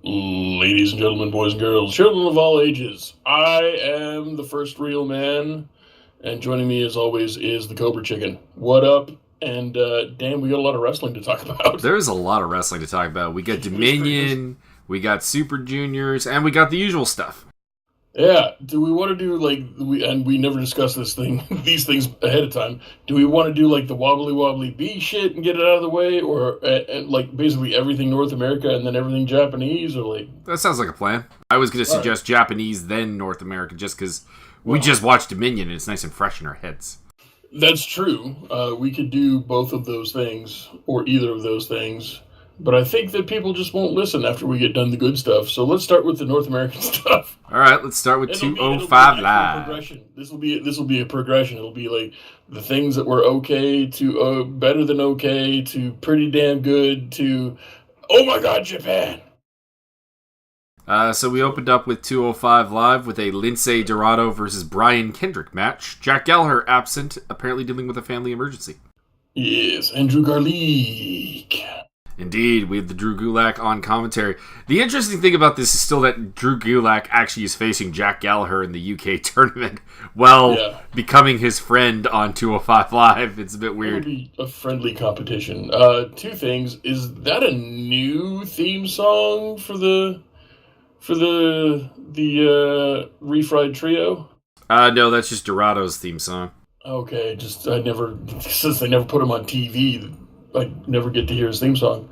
Ladies and gentlemen, boys and girls, children of all ages, I am the first real man, and joining me as always is the Cobra Chicken. What up? And damn, we got a lot of wrestling to talk about. There's a lot of wrestling to talk about. We got Dominion, we got Super Juniors, and we got the usual stuff. Yeah, do we want to do we never discussed these things ahead of time. Do we want to do like the wobbly bee shit and get it out of the way, or like basically everything North America and then everything Japanese, or like? That sounds like a plan. I was going to suggest Japanese, then North America, just because we just watched Dominion and it's nice and fresh in our heads. That's true. We could do both of those things, or either of those things. But I think that people just won't listen after we get done the good stuff. So let's start with the North American stuff. All right, let's start with 205 Live. This will be a progression. It'll be like the things that were okay to better than okay to pretty damn good to oh my god, Japan. So we opened up with 205 Live with a Lindsay Dorado versus Brian Kendrick match. Jack Gallagher absent, apparently dealing with a family emergency. Yes, Andrew Garlick. Indeed, we have the Drew Gulak on commentary. The interesting thing about this is still that Drew Gulak actually is facing Jack Gallagher in the UK tournament while becoming his friend on 205 Live. It's a bit weird. It would be a friendly competition. Two things. Is that a new theme song for the Refried Trio? No, that's just Dorado's theme song. Okay, since they never put him on TV, I never get to hear his theme song.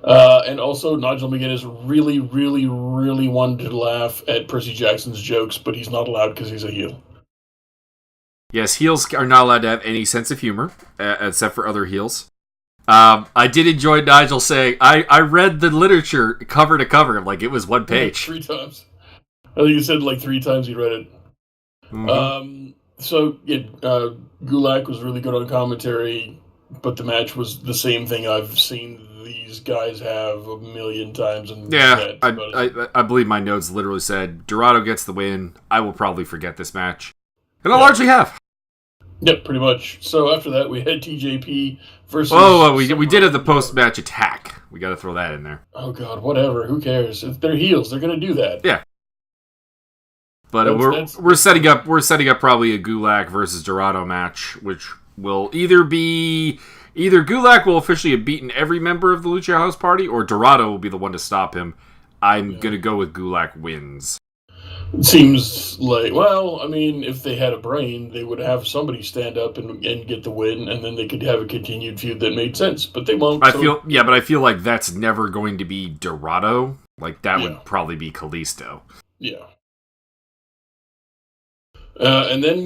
And also, Nigel McGuinness really, really, really wanted to laugh at Percy Jackson's jokes, but he's not allowed because he's a heel. Yes, heels are not allowed to have any sense of humor, except for other heels. I did enjoy Nigel saying, I read the literature cover to cover, like it was one page. 3 times. I think he said like 3 times he read it. Mm-hmm. Gulak was really good on commentary, but the match was the same thing I've seen these guys have a million times. And I believe my notes literally said, Dorado gets the win. I will probably forget this match. And I largely have. Yep, pretty much. So after that, we had TJP versus... we did have the post-match attack. We got to throw that in there. Oh, God, whatever. Who cares? If they're heels, they're going to do that. Yeah. But we're setting up probably a Gulak versus Dorado match, which will either Gulak will officially have beaten every member of the Lucha House Party, or Dorado will be the one to stop him. I'm going to go with Gulak wins. It seems like, well, I mean, if they had a brain, they would have somebody stand up and get the win, and then they could have a continued feud that made sense, but they won't. I feel like that's never going to be Dorado. Like, that would probably be Kalisto. Yeah. And then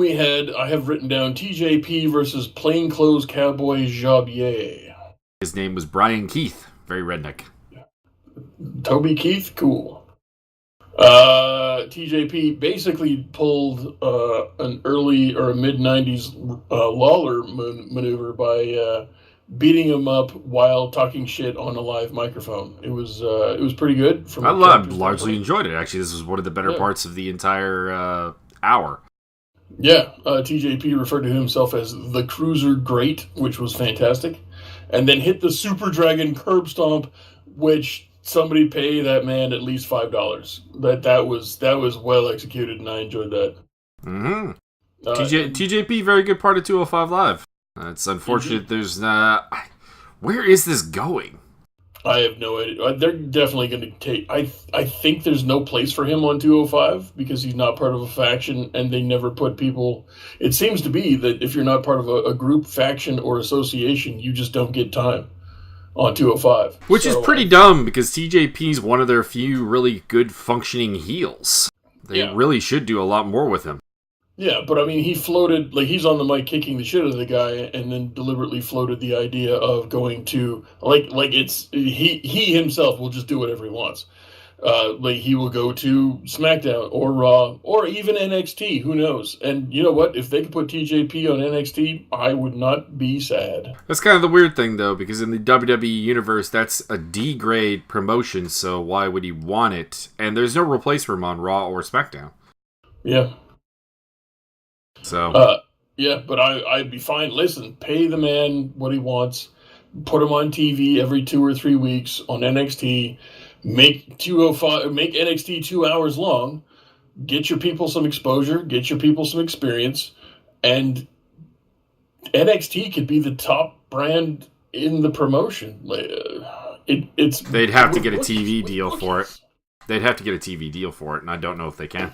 I have written down TJP versus Plainclothes Cowboy Javier. His name was Brian Keith. Very redneck. Toby Keith? Cool. TJP basically pulled an early or a mid-90s Lawler maneuver by beating him up while talking shit on a live microphone. It was pretty good. I largely enjoyed it, actually. This was one of the better parts of the entire hour. Yeah, TJP referred to himself as the Cruiser Great, which was fantastic. And then hit the Super Dragon Curb Stomp, which somebody pay that man at least $5. That was well executed, and I enjoyed that. Mm-hmm. TJP, very good part of 205 Live. It's unfortunate there's not... Where is this going? I have no idea. They're definitely going to take... I think there's no place for him on 205 because he's not part of a faction, and they never put people... It seems to be that if you're not part of a group, faction, or association, you just don't get time on 205. Which is pretty dumb because TJP's one of their few really good functioning heels. They really should do a lot more with him. Yeah, but I mean, he floated, like, he's on the mic kicking the shit out of the guy, and then deliberately floated the idea of going to, he himself will just do whatever he wants. He will go to SmackDown, or Raw, or even NXT, who knows? And you know what? If they could put TJP on NXT, I would not be sad. That's kind of the weird thing, though, because in the WWE universe, that's a D-grade promotion, so why would he want it? And there's no replace for him on Raw or SmackDown. Yeah. So, but I'd be fine. Listen, pay the man what he wants. Put him on TV every 2 or 3 weeks on NXT. Make 205, make NXT 2 hours long, get your people some exposure, get your people some experience, and NXT could be the top brand in the promotion. They'd have to get a TV deal for it. They'd have to get a TV deal for it, and I don't know if they can.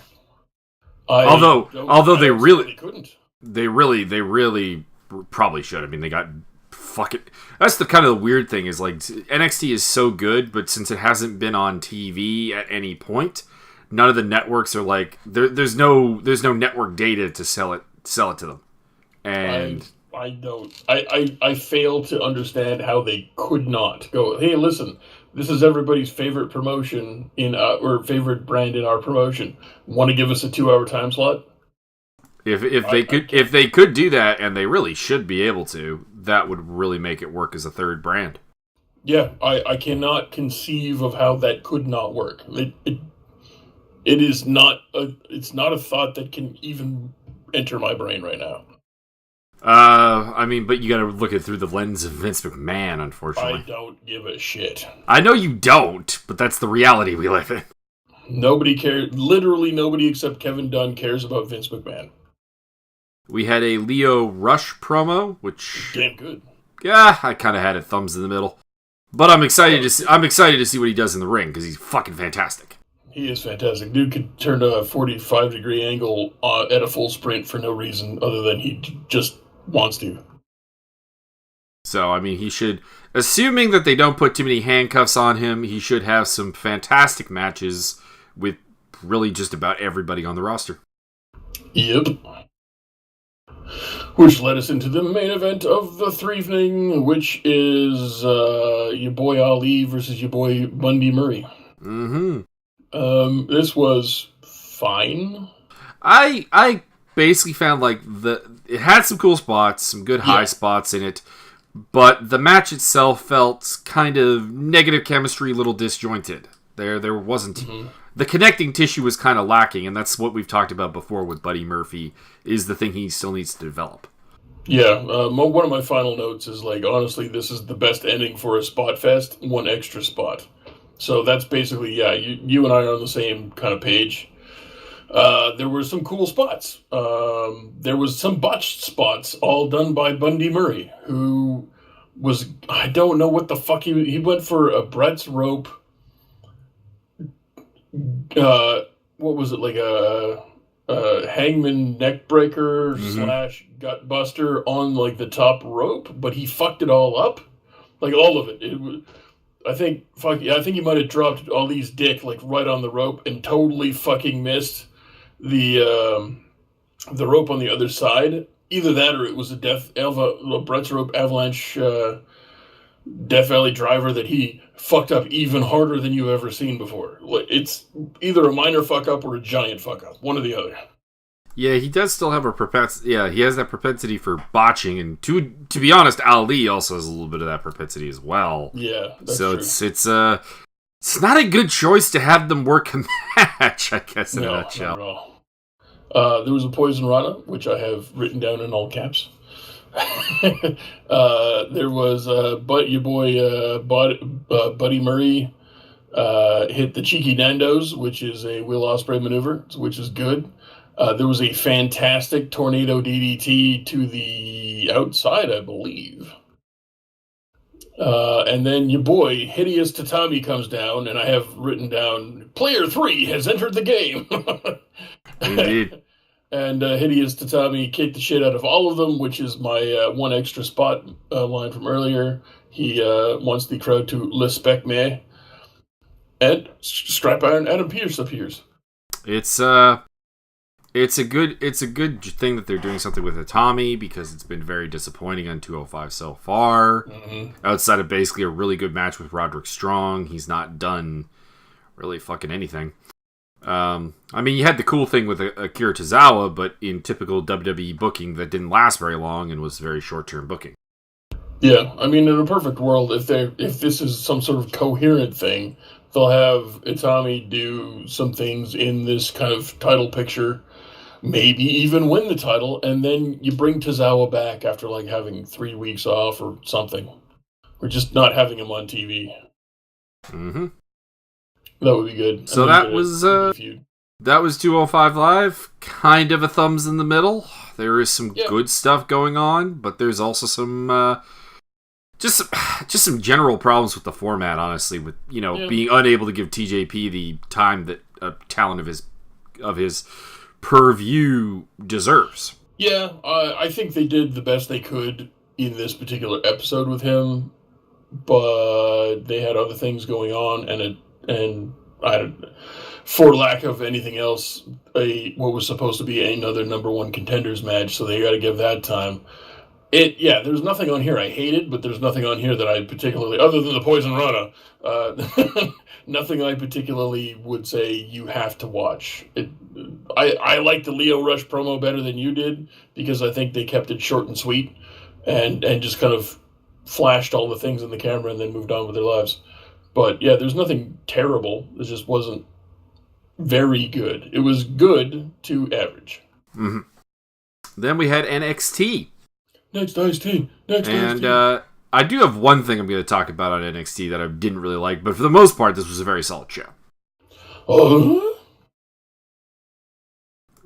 Although they really couldn't. They really probably should. I mean, they got fucking. That's the kind of the weird thing is like NXT is so good, but since it hasn't been on TV at any point, none of the networks are like there's no network data to sell it to them. And I fail to understand how they could not go, hey, listen, this is everybody's favorite promotion or favorite brand in our promotion. Want to give us a 2-hour time slot? If they could do that, and they really should be able to, that would really make it work as a third brand. Yeah, I cannot conceive of how that could not work. It is not it's not a thought that can even enter my brain right now. I mean, but you got to look at it through the lens of Vince McMahon, unfortunately. I don't give a shit. I know you don't, but that's the reality we live in. Nobody cares. Literally nobody except Kevin Dunn cares about Vince McMahon. We had a Lio Rush promo, which damn good. Yeah, I kind of had it thumbs in the middle, but I'm excited to see what he does in the ring because he's fucking fantastic. He is fantastic. Dude could turn a 45-degree angle at a full sprint for no reason other than he just wants to. So, I mean, he should, assuming that they don't put too many handcuffs on him, he should have some fantastic matches with really just about everybody on the roster. Yep. Which led us into the main event of the evening, which is your boy Ali versus your boy Bundy Murray. Mm-hmm. This was fine. I basically found like it had some cool spots, some good high spots in it, but the match itself felt kind of negative chemistry, a little disjointed. There wasn't the connecting tissue was kind of lacking, and that's what we've talked about before with Buddy Murphy is the thing he still needs to develop. Yeah, one of my final notes is like, honestly, this is the best ending for a spot fest, one extra spot. So that's basically, you and I are on the same kind of page. There were some cool spots. There was some botched spots, all done by Bundy Murray, who was, I don't know what the fuck he went for a Brett's rope. What was it, like a hangman neck breaker / gut buster on like the top rope, but he fucked it all up, like all of it. It was. I think he might have dropped Ali's dick like right on the rope and totally fucking missed the rope on the other side. Either that or it was a Brett's rope avalanche Death Valley driver that he fucked up even harder than you've ever seen before. It's either a minor fuck up or a giant fuck up, one or the other. Yeah, he does still have a propensity. Yeah, he has that propensity for botching, and to be honest, Ali also has a little bit of that propensity as well. Yeah, that's so true. It's not a good choice to have them work a match, I guess, in a nutshell. Not at all. There was a Poison Rana, which I have written down in all caps. There was your boy Buddy Murray hit the Cheeky Nandos, which is a Will Ospreay maneuver, which is good. There was a fantastic tornado DDT to the outside, I believe. And then your boy, Hideous Tatami, comes down, and I have written down, Player 3 has entered the game. Indeed. And Hideous Tatami kicked the shit out of all of them, which is my one extra spot line from earlier. He wants the crowd to respect me. And Strap Iron Adam Pearce appears. It's a good thing that they're doing something with Itami because it's been very disappointing on 205 so far. Mm-hmm. Outside of basically a really good match with Roderick Strong, he's not done really fucking anything. I mean, you had the cool thing with Akira Tozawa, but in typical WWE booking, that didn't last very long and was very short-term booking. Yeah, I mean, in a perfect world, if this is some sort of coherent thing, they'll have Itami do some things in this kind of title picture, maybe even win the title, and then you bring Tozawa back after like having 3 weeks off or something. Or just not having him on TV. Mm-hmm. That would be good. So that was 205 Live. Kind of a thumbs in the middle. There is some good stuff going on, but there's also some just some general problems with the format. Honestly, with being unable to give TJP the time that a talent of his per view deserves. Yeah, I think they did the best they could in this particular episode with him, but they had other things going on, and for lack of anything else, what was supposed to be another number one contenders match, so they got to give that time. There's nothing on here I hated, but there's nothing on here that I particularly, other than the Poison Rana, nothing I particularly would say you have to watch. I like the Lio Rush promo better than you did, because I think they kept it short and sweet, and just kind of flashed all the things in the camera and then moved on with their lives. But yeah, there's nothing terrible. It just wasn't very good. It was good to average. Mm-hmm. Then we had NXT. Next IST. And I do have one thing I'm going to talk about on NXT that I didn't really like, but for the most part, this was a very solid show.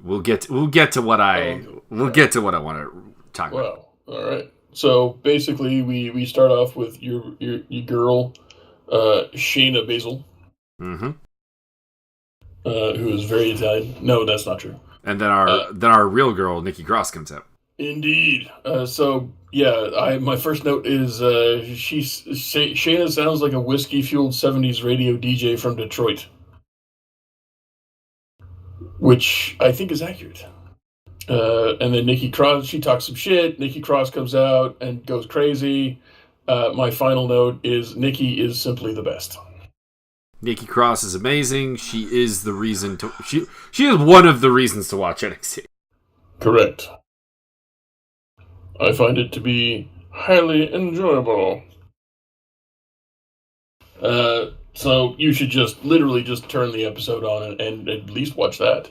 We'll get to what I want to talk about. Well, all right. So basically, we start off with your girl, Shayna Baszler, who is very Italian. No, that's not true. And then our real girl, Nikki Cross, comes out. Indeed. My first note is Shayna sounds like a whiskey-fueled 70s radio DJ from Detroit, which I think is accurate. And then Nikki Cross, she talks some shit. Nikki Cross comes out and goes crazy. My final note is Nikki is simply the best. Nikki Cross is amazing. She is the reason she is one of the reasons to watch NXT. Correct. I find it to be highly enjoyable. So you should literally just turn the episode on and at least watch that.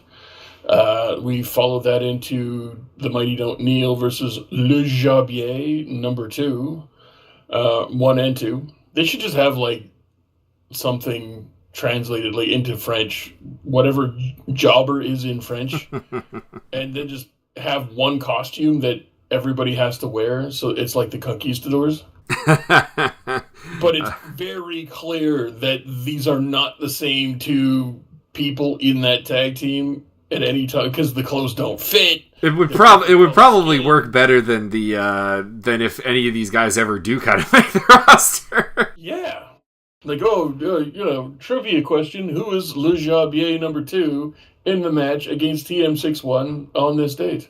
We followed that into The Mighty Don't Kneel versus Le Jabier, number 2. 1 and 2. They should just have, something translated, into French, whatever jobber is in French, and then just have one costume that everybody has to wear, so it's like the conquistadors. But it's very clear that these are not the same two people in that tag team at any time, because the clothes don't fit. It would probably work better than than if any of these guys ever do kind of make the roster. Yeah. Trivia question, who is Le Jabier number 2 in the match against TM61 on this date?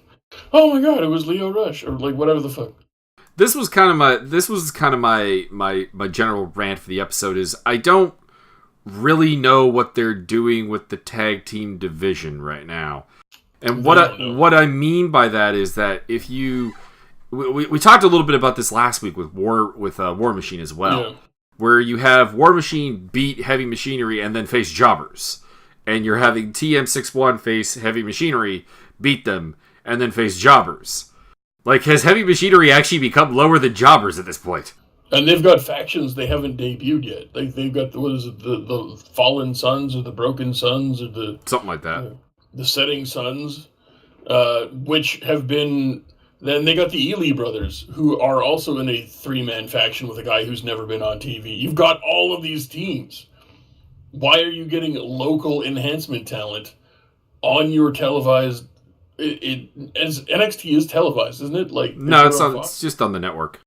Oh my god, it was Lio Rush, or whatever the fuck. This was kind of my general rant for the episode. Is I don't really know what they're doing with the tag team division right now, and what I mean by that is that if you we talked a little bit about this last week with War Machine as well, where you have War Machine beat Heavy Machinery and then face jobbers, and you're having TM61 face Heavy Machinery, beat them, and then face jobbers. Has Heavy Machinery actually become lower than jobbers at this point? And they've got factions they haven't debuted yet. They've got, the Fallen Sons, or the Broken Sons, or the... something like that. The Setting Sons, which have been... Then they got the Ely brothers, who are also in a 3-man faction with a guy who's never been on TV. You've got all of these teams. Why are you getting local enhancement talent on your televised... As NXT is televised, isn't it? No, it's just on the network.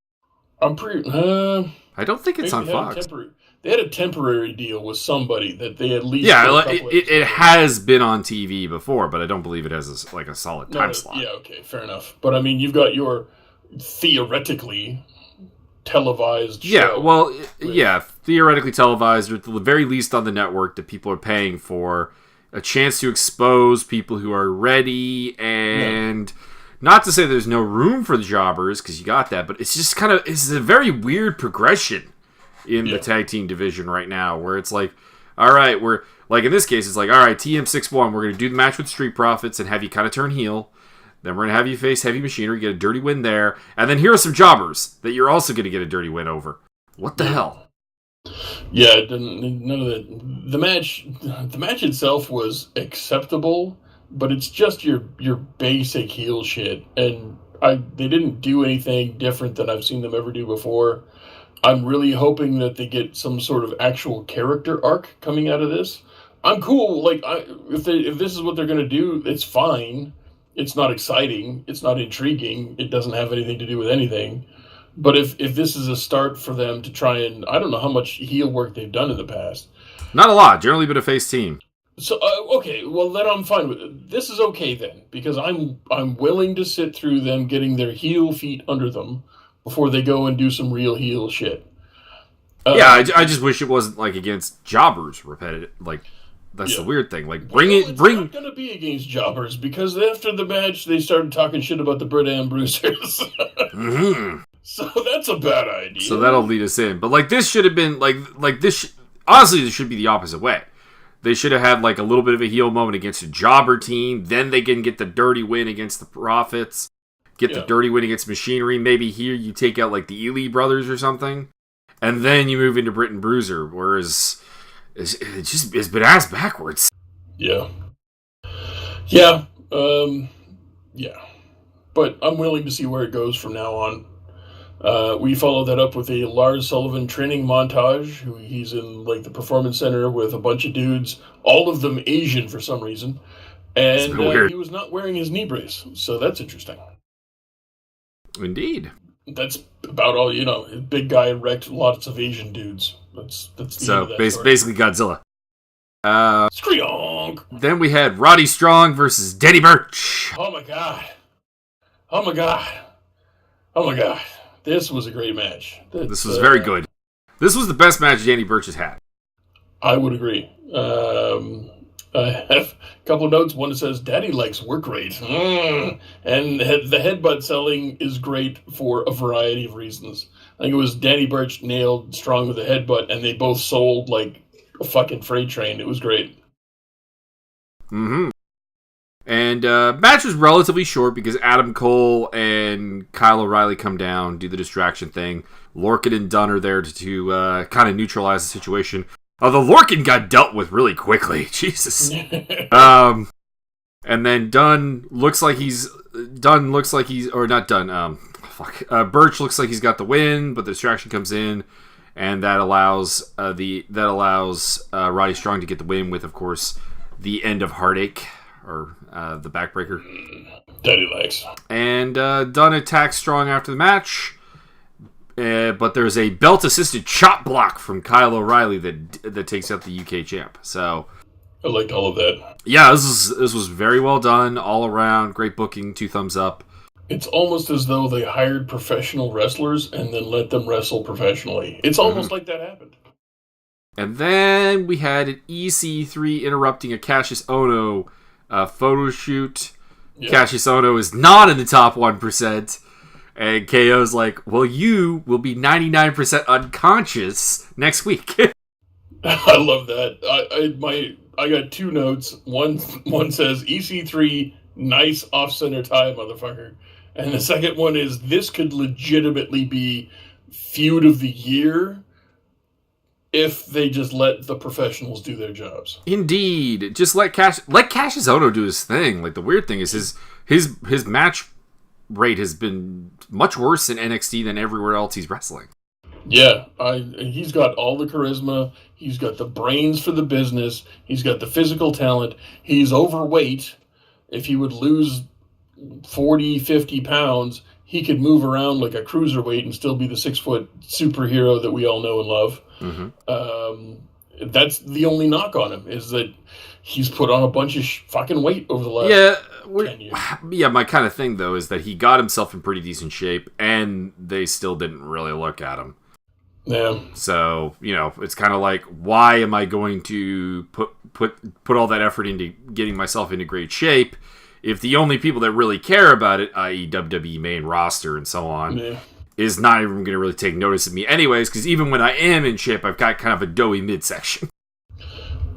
I'm pretty... I don't think it's on Fox. They had a temporary deal with somebody that they at least... Yeah, it has been on TV before, but I don't believe it has a solid time slot. Yeah, okay, fair enough. But, you've got your theoretically televised show. Yeah, well, theoretically televised, or at the very least on the network that people are paying for a chance to expose people who are ready, and not to say there's no room for the jobbers, because you got that, but it's just it's a very weird progression in the tag team division right now, where it's all right, we're, in this case, it's all right, TM61, we're going to do the match with Street Profits and have you kind of turn heel, then we're going to have you face Heavy Machinery, get a dirty win there, and then here are some jobbers that you're also going to get a dirty win over. What the hell? Yeah, it didn't, none of that. The match itself was acceptable, but it's just your basic heel shit, and they didn't do anything different than I've seen them ever do before. I'm really hoping that they get some sort of actual character arc coming out of this. I'm cool. Like, if this is what they're gonna do, it's fine. It's not exciting. It's not intriguing. It doesn't have anything to do with anything. But if this is a start for them to try and, I don't know how much heel work they've done in the past. Not a lot. Generally been a face team. So okay, well then I'm fine with it. This is okay then, because I'm willing to sit through them getting their heel feet under them before they go and do some real heel shit. Yeah, I just wish it wasn't like against jobbers repetitive. Like, that's the weird thing. Like, it's not going to be against jobbers, because after the match they started talking shit about the Brit and Bruisers. Mm-hmm. So that's a bad idea. So that'll lead us in. But like, this should have been like this. Honestly, this should be the opposite way. They should have had like a little bit of a heel moment against a jobber team. Then they can get the dirty win against the Profits. Get the dirty win against Machinery. Maybe here you take out like the Ely brothers or something. And then you move into Brit and Bruiser. Whereas it's been ass backwards. Yeah. Yeah. Yeah. But I'm willing to see where it goes from now on. We follow that up with a Lars Sullivan training montage. He's in like the performance center with a bunch of dudes, all of them Asian for some reason, and he was not wearing his knee brace, so that's interesting. Indeed. That's about all, big guy wrecked lots of Asian dudes. That's so basically Godzilla. Screonk. Then we had Roddy Strong versus Denny Burch. Oh my god. This was a great match. This was very good. This was the best match Danny Burch has had. I would agree. I have a couple of notes. One that says, Daddy likes work rate. And the headbutt selling is great for a variety of reasons. I think it was Danny Burch nailed Strong with a headbutt, and they both sold like a fucking freight train. It was great. Mm-hmm. And match was relatively short because Adam Cole and Kyle O'Reilly come down, do the distraction thing. Lorcan and Dunn are there to kind of neutralize the situation. Although Lorcan got dealt with really quickly. Jesus. And then Burch looks like he's got the win, but the distraction comes in, and that allows Roddy Strong to get the win with, of course, the end of Heartache. Or the backbreaker. Daddy likes. And Dunn attacks Strong after the match. But there's a belt-assisted chop block from Kyle O'Reilly that takes out the UK champ. So I liked all of that. Yeah, this was very well done all around. Great booking, 2 thumbs up. It's almost as though they hired professional wrestlers and then let them wrestle professionally. It's almost like that happened. And then we had an EC3 interrupting a Cassius Ohno photo shoot. Yeah. Cassius Ohno is not in the top 1%. And KO's like, well, you will be 99% unconscious next week. I love that. I got 2 notes. One says EC3, nice off-center tie, motherfucker. And the second one is, this could legitimately be feud of the year if they just let the professionals do their jobs. Indeed. Just let Cassius Ohno do his thing. Like, the weird thing is his match rate has been much worse in NXT than everywhere else he's wrestling. Yeah, he's got all the charisma. He's got the brains for the business. He's got the physical talent. He's overweight. If he would lose 40, 50 pounds, he could move around like a cruiserweight and still be the 6-foot superhero that we all know and love. Mm-hmm. That's the only knock on him, is that he's put on a bunch of fucking weight over the last 10 years. Yeah, my kind of thing, though, is that he got himself in pretty decent shape, and they still didn't really look at him. Yeah. So, it's kind of like, why am I going to put all that effort into getting myself into great shape if the only people that really care about it, i.e. WWE main roster and so on, is not even going to really take notice of me anyways, because even when I am in shape, I've got kind of a doughy midsection.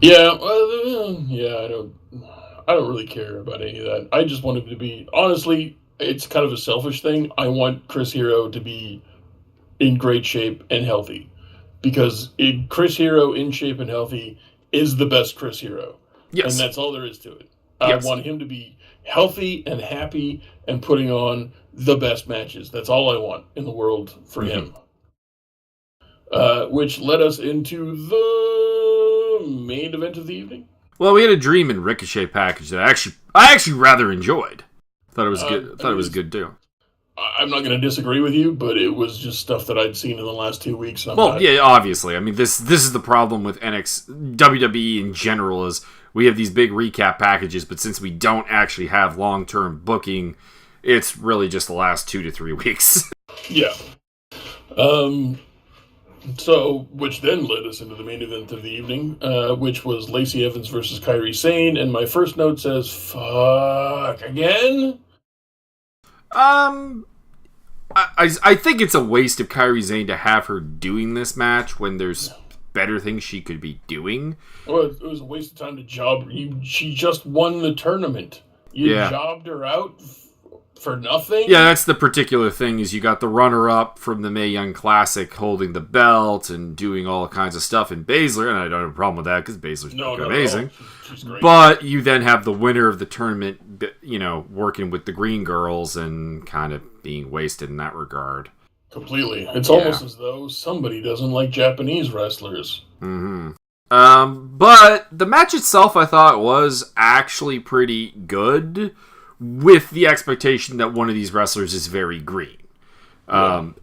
Yeah, I don't really care about any of that. I just want him to be, honestly, it's kind of a selfish thing. I want Chris Hero to be in great shape and healthy, because Chris Hero in shape and healthy is the best Chris Hero. Yes. And that's all there is to it. Yes. I want him to be healthy and happy and putting on the best matches. That's all I want in the world for him. Which led us into the main event of the evening. Well, we had a Dream and Ricochet package that I actually rather enjoyed. Thought it was good. Thought it was good too. I'm not going to disagree with you, but it was just stuff that I'd seen in the last 2 weeks. Yeah, obviously. I mean, this is the problem with WWE in general is we have these big recap packages, but since we don't actually have long-term booking, it's really just the last 2 to 3 weeks. Yeah. So, which then led us into the main event of the evening, which was Lacey Evans versus Kairi Sane, and my first note says, fuck, again? I think it's a waste of Kairi Sane to have her doing this match when there's better things she could be doing. Well, it was a waste of time to job. She just won the tournament. You jobbed her out for nothing? Yeah, that's the particular thing, is you got the runner-up from the Mae Young Classic holding the belt and doing all kinds of stuff in Baszler, and I don't have a problem with that because Baszler's amazing. She's great. But you then have the winner of the tournament, working with the Green Girls and kind of being wasted in that regard. Completely. It's almost as though somebody doesn't like Japanese wrestlers. Mm-hmm. But the match itself, I thought, was actually pretty good, with the expectation that one of these wrestlers is very green.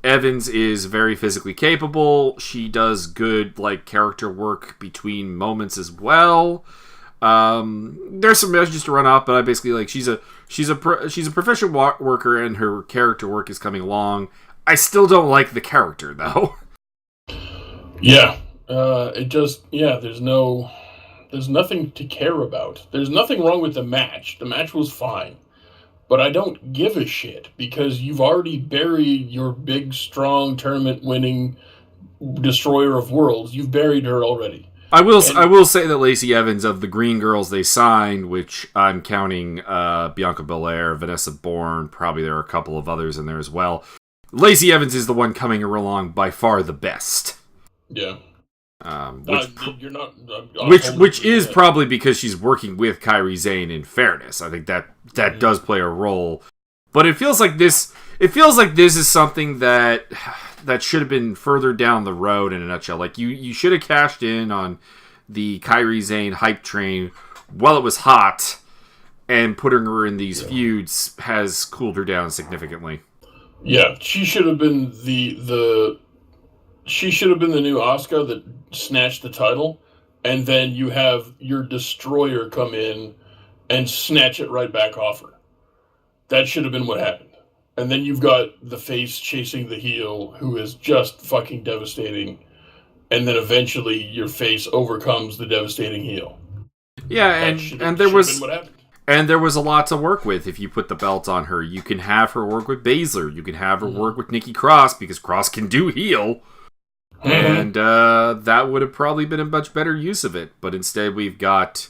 Evans is very physically capable. She does good character work between moments as well. There's some messages to run off, but I basically she's a proficient worker, and her character work is coming along. I still don't like the character though. Yeah. There's nothing to care about. There's nothing wrong with the match. The match was fine. But I don't give a shit because you've already buried your big, strong, tournament-winning destroyer of worlds. You've buried her already. I will say that Lacey Evans, of the Green Girls they signed, which I'm counting Bianca Belair, Vanessa Bourne, probably there are a couple of others in there as well. Lacey Evans is the one coming along by far the best. Yeah. Which is probably because she's working with Kairi Sane. In fairness, I think that does play a role. But it feels like this is something that should have been further down the road. In a nutshell, you should have cashed in on the Kairi Sane hype train while it was hot, and putting her in these feuds has cooled her down significantly. Yeah, she should have been the new Asuka that snatched the title, and then you have your destroyer come in and snatch it right back off her. That should have been what happened. And then you've got the face chasing the heel, who is just fucking devastating, and then eventually your face overcomes the devastating heel. Yeah, and there was a lot to work with. If you put the belt on her, you can have her work with Baszler, you can have her work with Nikki Cross, because Cross can do heel. And that would have probably been a much better use of it. But instead we've got,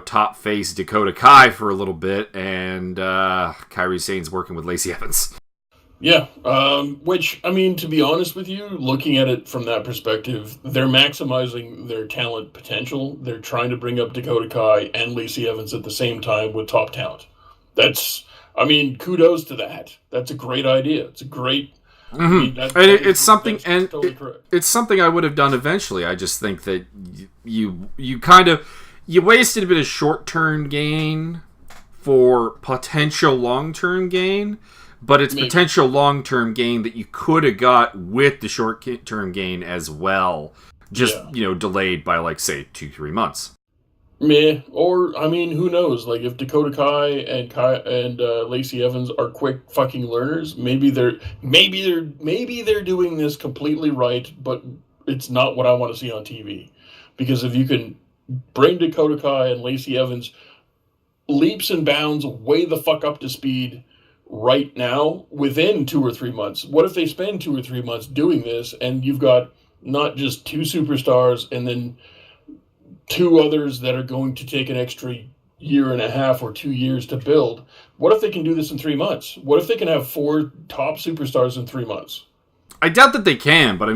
top face Dakota Kai for a little bit, and Kairi Sane's working with Lacey Evans. Yeah, which, to be honest with you, looking at it from that perspective, they're maximizing their talent potential. They're trying to bring up Dakota Kai and Lacey Evans at the same time with top talent. Kudos to that. That's a great idea. It's a great... it's something I would have done eventually. I just think that you wasted a bit of short-term gain for potential long-term gain, but it's potential long-term gain that you could have got with the short-term gain as well, delayed by say 2-3 months. Or who knows? If Dakota Kai and Lacey Evans are quick fucking learners, maybe they're doing this completely right, but it's not what I want to see on TV. Because if you can bring Dakota Kai and Lacey Evans leaps and bounds way the fuck up to speed right now within 2 or 3 months, what if they spend 2 or 3 months doing this, and you've got not just 2 superstars and then 2 others that are going to take an extra year and a half or 2 years to build? What if they can do this in 3 months? What if they can have 4 top superstars in 3 months? I doubt that they can, but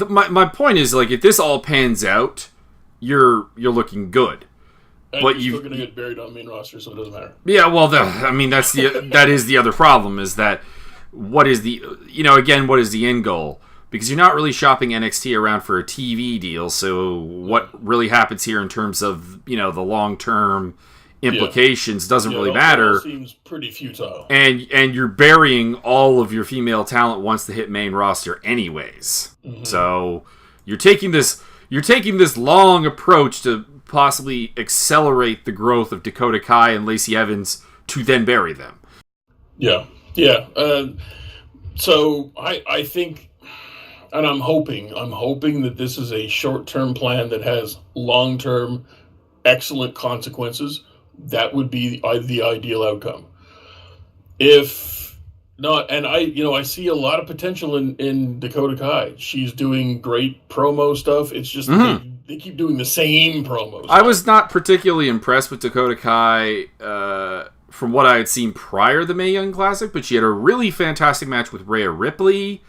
my point is, like, if this all pans out, you're looking good. And but you're still going to get buried on the main roster, so it doesn't matter. Yeah, well, that is the other problem, is that what is the end goal? Because you're not really shopping NXT around for a TV deal, so what really happens here in terms of, the long-term implications doesn't really matter. It seems pretty futile. And you're burying all of your female talent once they hit main roster anyways. Mm-hmm. So you're taking this long approach to possibly accelerate the growth of Dakota Kai and Lacey Evans to then bury them. Yeah. So I think, and I'm hoping that this is a short-term plan that has long-term excellent consequences. That would be the ideal outcome. If not, and I see a lot of potential in Dakota Kai. She's doing great promo stuff. It's just they keep doing the same promos. I was not particularly impressed with Dakota Kai from what I had seen prior to the Mae Young Classic, but she had a really fantastic match with Rhea Ripley,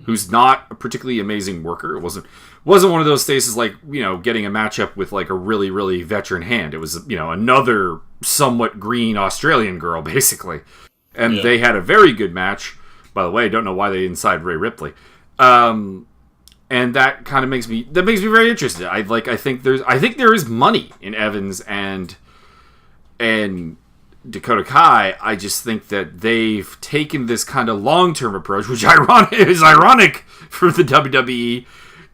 who's not a particularly amazing worker. It wasn't one of those cases like, getting a matchup with like a really, really veteran hand. It was, another somewhat green Australian girl, basically. And they had a very good match. By the way, I don't know why they didn't side Rhea Ripley. And that kind of makes me very interested. I think there is money in Evans and Dakota Kai. I just think that they've taken this kind of long-term approach, which is ironic for the WWE,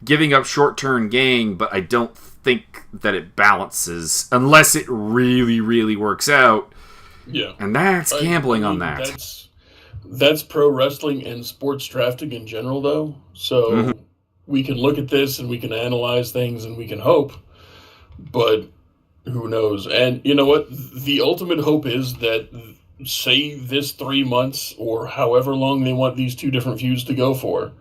giving up short-term gain, but I don't think that it balances unless it really, really works out. Yeah. And that's gambling on that. That's pro wrestling and sports drafting in general, though. So we can look at this and we can analyze things and we can hope, but who knows? And you know what? The ultimate hope is that, say, this 3 months or however long they want these two different feuds to go for,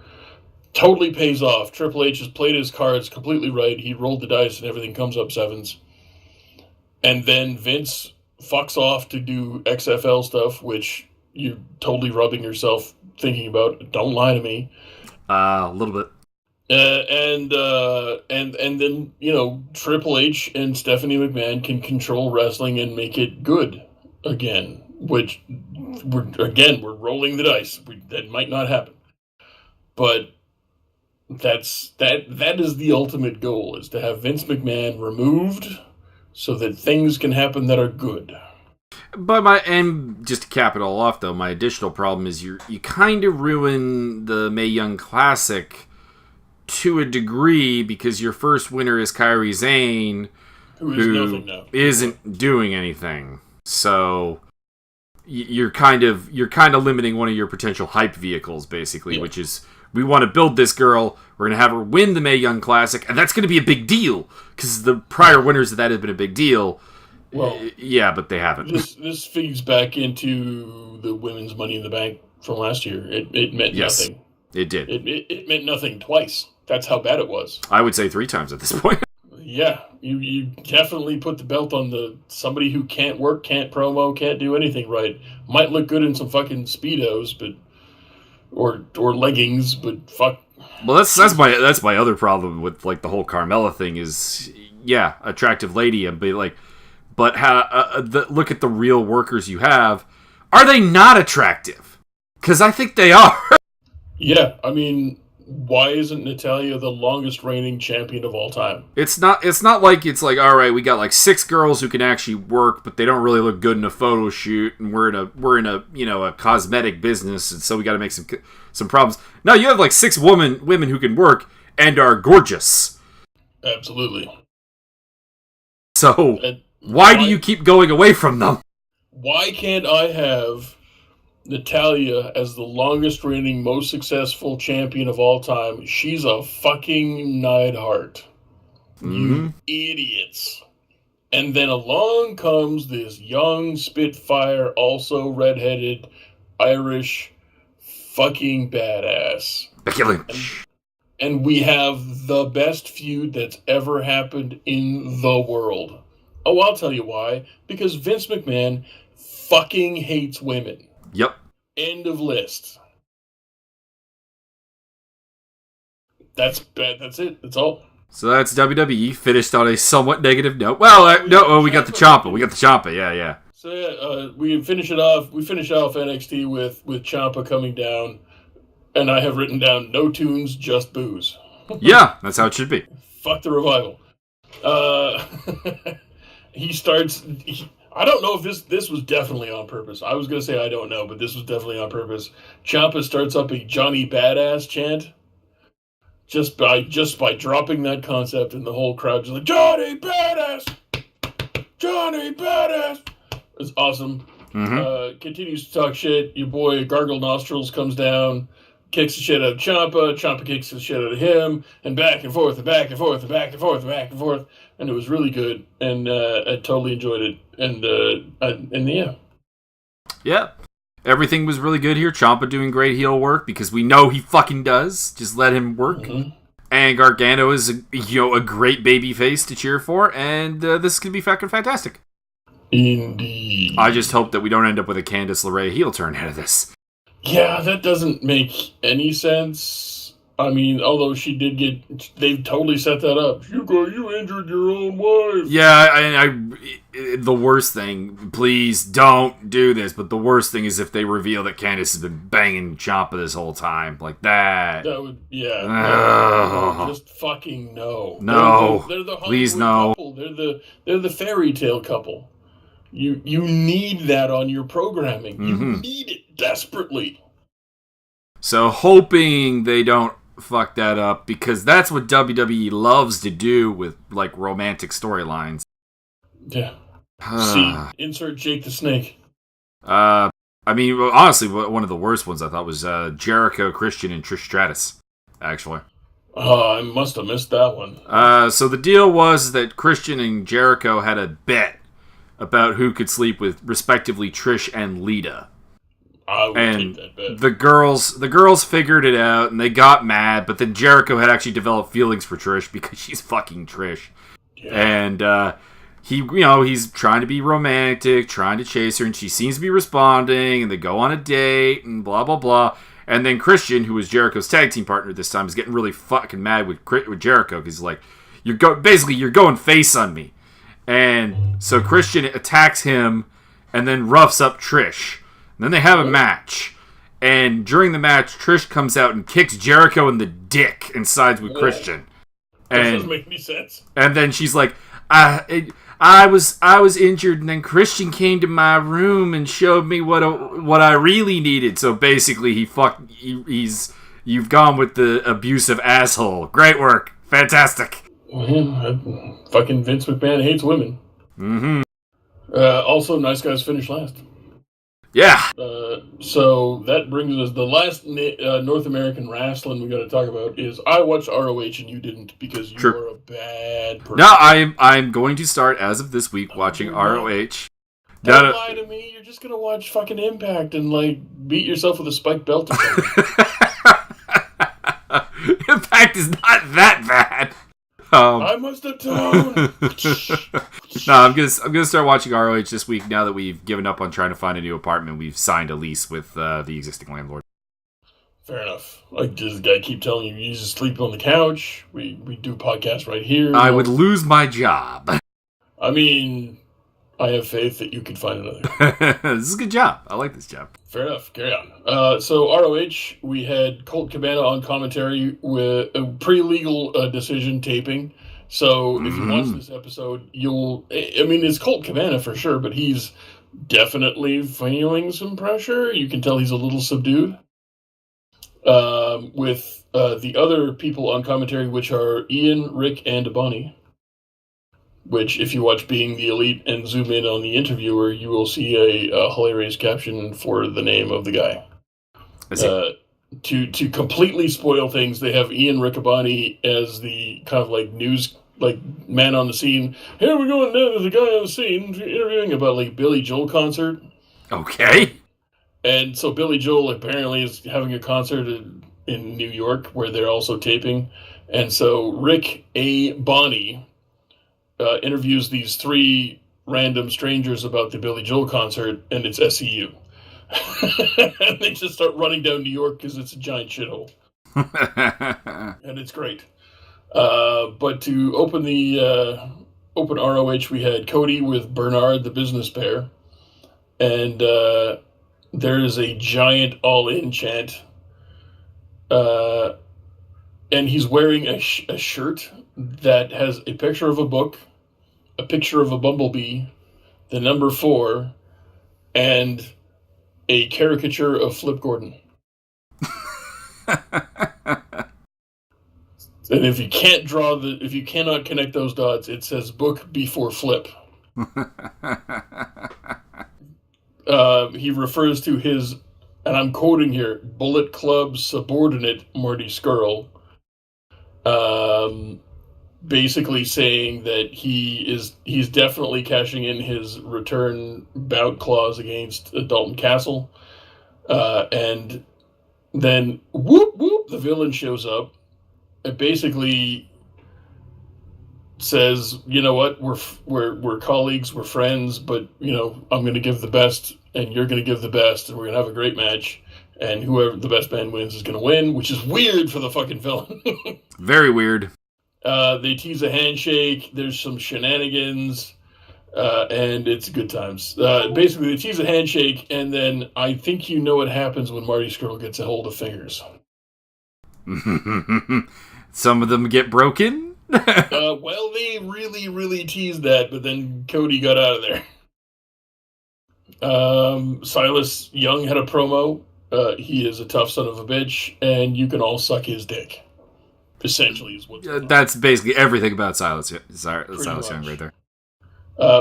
totally pays off. Triple H has played his cards completely right. He rolled the dice and everything comes up sevens. And then Vince fucks off to do XFL stuff, which you're totally rubbing yourself thinking about. Don't lie to me. A little bit. And then, Triple H and Stephanie McMahon can control wrestling and make it good again, which we're rolling the dice. That might not happen. But that is the ultimate goal, is to have Vince McMahon removed so that things can happen that are good. But just to cap it all off, though, my additional problem is you kind of ruin the Mae Young Classic to a degree, because your first winner is Kairi Sane, who isn't doing anything. So you're kind of limiting one of your potential hype vehicles, basically, which is, we want to build this girl, we're going to have her win the Mae Young Classic, and that's going to be a big deal, because the prior winners of that have been a big deal. Well, yeah, but they haven't. This feeds back into the women's Money in the Bank from last year. It meant nothing. It did. It meant nothing twice. That's how bad it was. I would say 3 times at this point. Yeah, you definitely put the belt on somebody who can't work, can't promo, can't do anything right. Might look good in some fucking Speedos, but or leggings, but fuck. Well, that's my other problem with like the whole Carmella thing is, attractive lady, and be like, but look at the real workers you have. Are they not attractive? Because I think they are. Yeah, I mean, why isn't Natalya the longest reigning champion of all time? It's not like it's like, all right, we got like 6 girls who can actually work, but they don't really look good in a photo shoot, and we're in a a cosmetic business, and so we got to make some problems. No, you have like 6 women who can work and are gorgeous. Absolutely. So why do you keep going away from them? Why can't I have Natalya as the longest reigning, most successful champion of all time? She's a fucking Neidhart. You idiots. And then along comes this young Spitfire, also redheaded, Irish fucking badass. Becky Lynch. And we have the best feud that's ever happened in the world. Oh, I'll tell you why. Because Vince McMahon fucking hates women. Yep. End of list. That's bad. That's it. That's all. So that's WWE finished on a somewhat negative note. Well, we got the Ciampa. We got the Ciampa. Yeah. So we finish it off. We finish off NXT with Ciampa coming down, and I have written down no tunes, just booze. Yeah, that's how it should be. Fuck the revival. He starts. I don't know if this was definitely on purpose. I was gonna say I don't know, but this was definitely on purpose. Ciampa starts up a Johnny Badass chant. Just by dropping that concept, and the whole crowd just like, Johnny Badass! Johnny Badass! It's awesome. Mm-hmm. Continues to talk shit. Your boy Gargle Nostrils comes down, kicks the shit out of Ciampa. Ciampa kicks the shit out of him, and back and forth, and back and forth, and back and forth, and back and forth. And it was really good, and I totally enjoyed it. And yeah. Yeah. Everything was really good here. Ciampa doing great heel work because we know he fucking does. Just let him work. Mm-hmm. And Gargano is a great baby face to cheer for, and this could be fucking fantastic. Indeed. I just hope that we don't end up with a Candice LeRae heel turn out of this. Yeah, that doesn't make any sense. I mean, although she did they've totally set that up. You injured your own wife. Yeah, the worst thing, please don't do this, but the worst thing is if they reveal that Candice has been banging Ciampa this whole time. Like that. That would, yeah. No, just fucking no. No. They're the please no. Couple. They're the fairy tale couple. You need that on your programming. Mm-hmm. You need it desperately. So hoping they don't fuck that up, because that's what WWE loves to do with like romantic storylines. Yeah. See, insert Jake the Snake. I mean, honestly, one of the worst ones I thought was Jericho, Christian, and Trish Stratus, actually. I must have missed that one. So the deal was that Christian and Jericho had a bet about who could sleep with, respectively, Trish and Lita. I would take that bet. The girls figured it out, and they got mad, but then Jericho had actually developed feelings for Trish because she's fucking Trish. Yeah. And he's trying to be romantic, trying to chase her, and she seems to be responding, and they go on a date, and blah, blah, blah. And then Christian, who was Jericho's tag team partner this time, is getting really fucking mad with Jericho, because he's like, you're going face on me. And so Christian attacks him, and then roughs up Trish. And then they have a match. And during the match, Trish comes out and kicks Jericho in the dick and sides with Christian. That doesn't make any sense. And then she's like, I was injured, and then Christian came to my room and showed me what I really needed. So basically, you've gone with the abusive asshole. Great work, fantastic. Fucking Vince McMahon hates women. Mm-hmm. Also, nice guys finish last. Yeah. So that brings us the last North American wrestling we got to talk about is I watched ROH and you didn't because you are a bad person. No, I'm going to start as of this week watching ROH. Don't lie to me. You're just gonna watch fucking Impact and like beat yourself with a spiked belt or something. Impact is not that bad. I must atone. No, I'm gonna start watching ROH this week now that we've given up on trying to find a new apartment. We've signed a lease with the existing landlord. Fair enough. Like, does the guy keep telling you just sleep on the couch? We do podcasts right here. I would lose my job. I mean, I have faith that you could find another. This is a good job. I like this job. Fair enough. Carry on. So ROH, we had Colt Cabana on commentary with a pre-legal decision taping. So if you watch this episode, it's Colt Cabana for sure, but he's definitely feeling some pressure. You can tell he's a little subdued. With the other people on commentary, which are Ian, Rick, and Bonnie. Which, if you watch Being the Elite and zoom in on the interviewer, you will see a hilarious caption for the name of the guy. To completely spoil things, they have Ian Riccaboni as the kind of like news, like man on the scene. Here we go, and there's a guy on the scene interviewing about like Billy Joel concert. Okay. And so Billy Joel apparently is having a concert in New York where they're also taping. And so Rick A. Bonnie interviews these three random strangers about the Billy Joel concert, and it's SCU. And they just start running down New York because it's a giant shithole. And it's great. But to open ROH, we had Cody with Bernard, the business pair. And there is a giant all-in chant. And he's wearing a shirt that has a picture of a book, a picture of a bumblebee, the number 4, and a caricature of Flip Gordon. And if you cannot connect those dots, it says book before flip. He refers to his, and I'm quoting here, Bullet Club subordinate Marty Scurll, basically saying that he's definitely cashing in his return bout clause against Dalton Castle, and then whoop whoop, the villain shows up. It basically says, you know what, we're colleagues, we're friends, but I'm going to give the best, and you're going to give the best, and we're going to have a great match, and whoever the best man wins is going to win, which is weird for the fucking villain. Very weird. They tease a handshake. There's some shenanigans, and it's good times. Basically, they tease a handshake, and then I think you know what happens when Marty Scurll gets a hold of fingers. Some of them get broken. Well, they really, really teased that, but then Cody got out of there. Silas Young had a promo. He is a tough son of a bitch, and you can all suck his dick. Essentially, is what's going on. That's basically everything about Silas Young right there.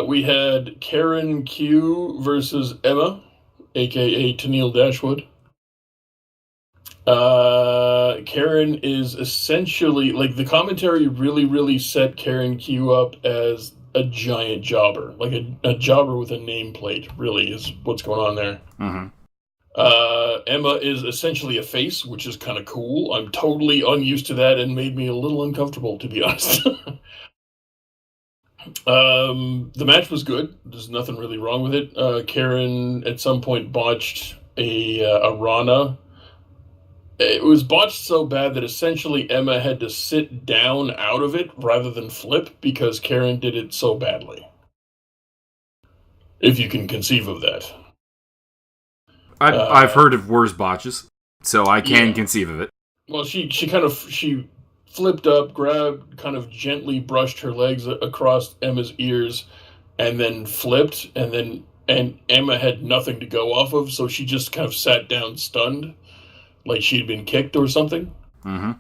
We had Karen Q versus Emma, a.k.a. Tennille Dashwood. Karen is essentially, like, the commentary really, really set Karen Q up as a giant jobber. Like a jobber with a nameplate, really, is what's going on there. Mm-hmm. Emma is essentially a face, which is kind of cool. I'm totally unused to that and made me a little uncomfortable, to be honest. The match was good. There's nothing really wrong with it. Karen at some point botched a Rana. It was botched so bad that essentially Emma had to sit down out of it rather than flip because Karen did it so badly. If you can conceive of that. I've heard of worse botches, so I can conceive of it. Well, she flipped up, grabbed, kind of gently brushed her legs across Emma's ears, and then flipped, and Emma had nothing to go off of, so she just kind of sat down stunned, like she'd been kicked or something. Mm-hmm.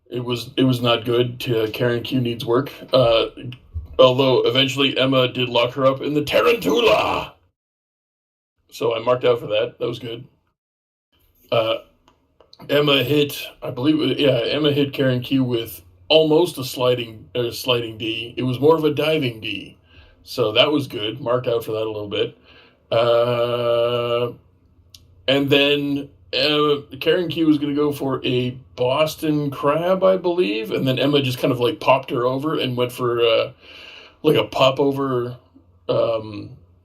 It was not good. Karen Q needs work. Although eventually Emma did lock her up in the Tarantula. So I marked out for that. That was good. Emma hit Karen Q with almost a sliding D. It was more of a diving D. So that was good. Marked out for that a little bit. And then Karen Q was going to go for a Boston Crab, I believe. And then Emma just kind of like popped her over and went for like a pop over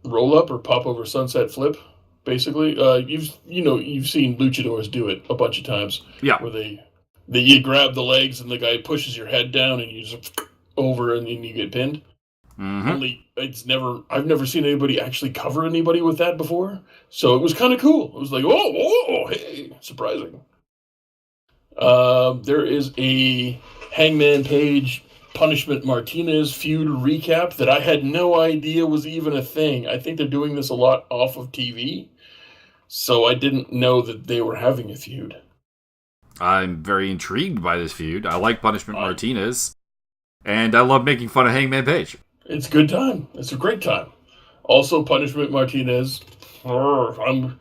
roll up or pop over sunset flip. Basically, you've seen luchadors do it a bunch of times. Yeah, where you grab the legs and the guy pushes your head down and you just over and then you get pinned. Mm-hmm. Only I've never seen anybody actually cover anybody with that before, so it was kind of cool. It was like, oh, hey, surprising. There is a Hangman Page Punishment Martinez feud recap that I had no idea was even a thing. I think they're doing this a lot off of TV, so I didn't know that they were having a feud. I'm very intrigued by this feud. I like Punishment Martinez, and I love making fun of Hangman Page. It's a good time. It's a great time. Also, Punishment Martinez. I'm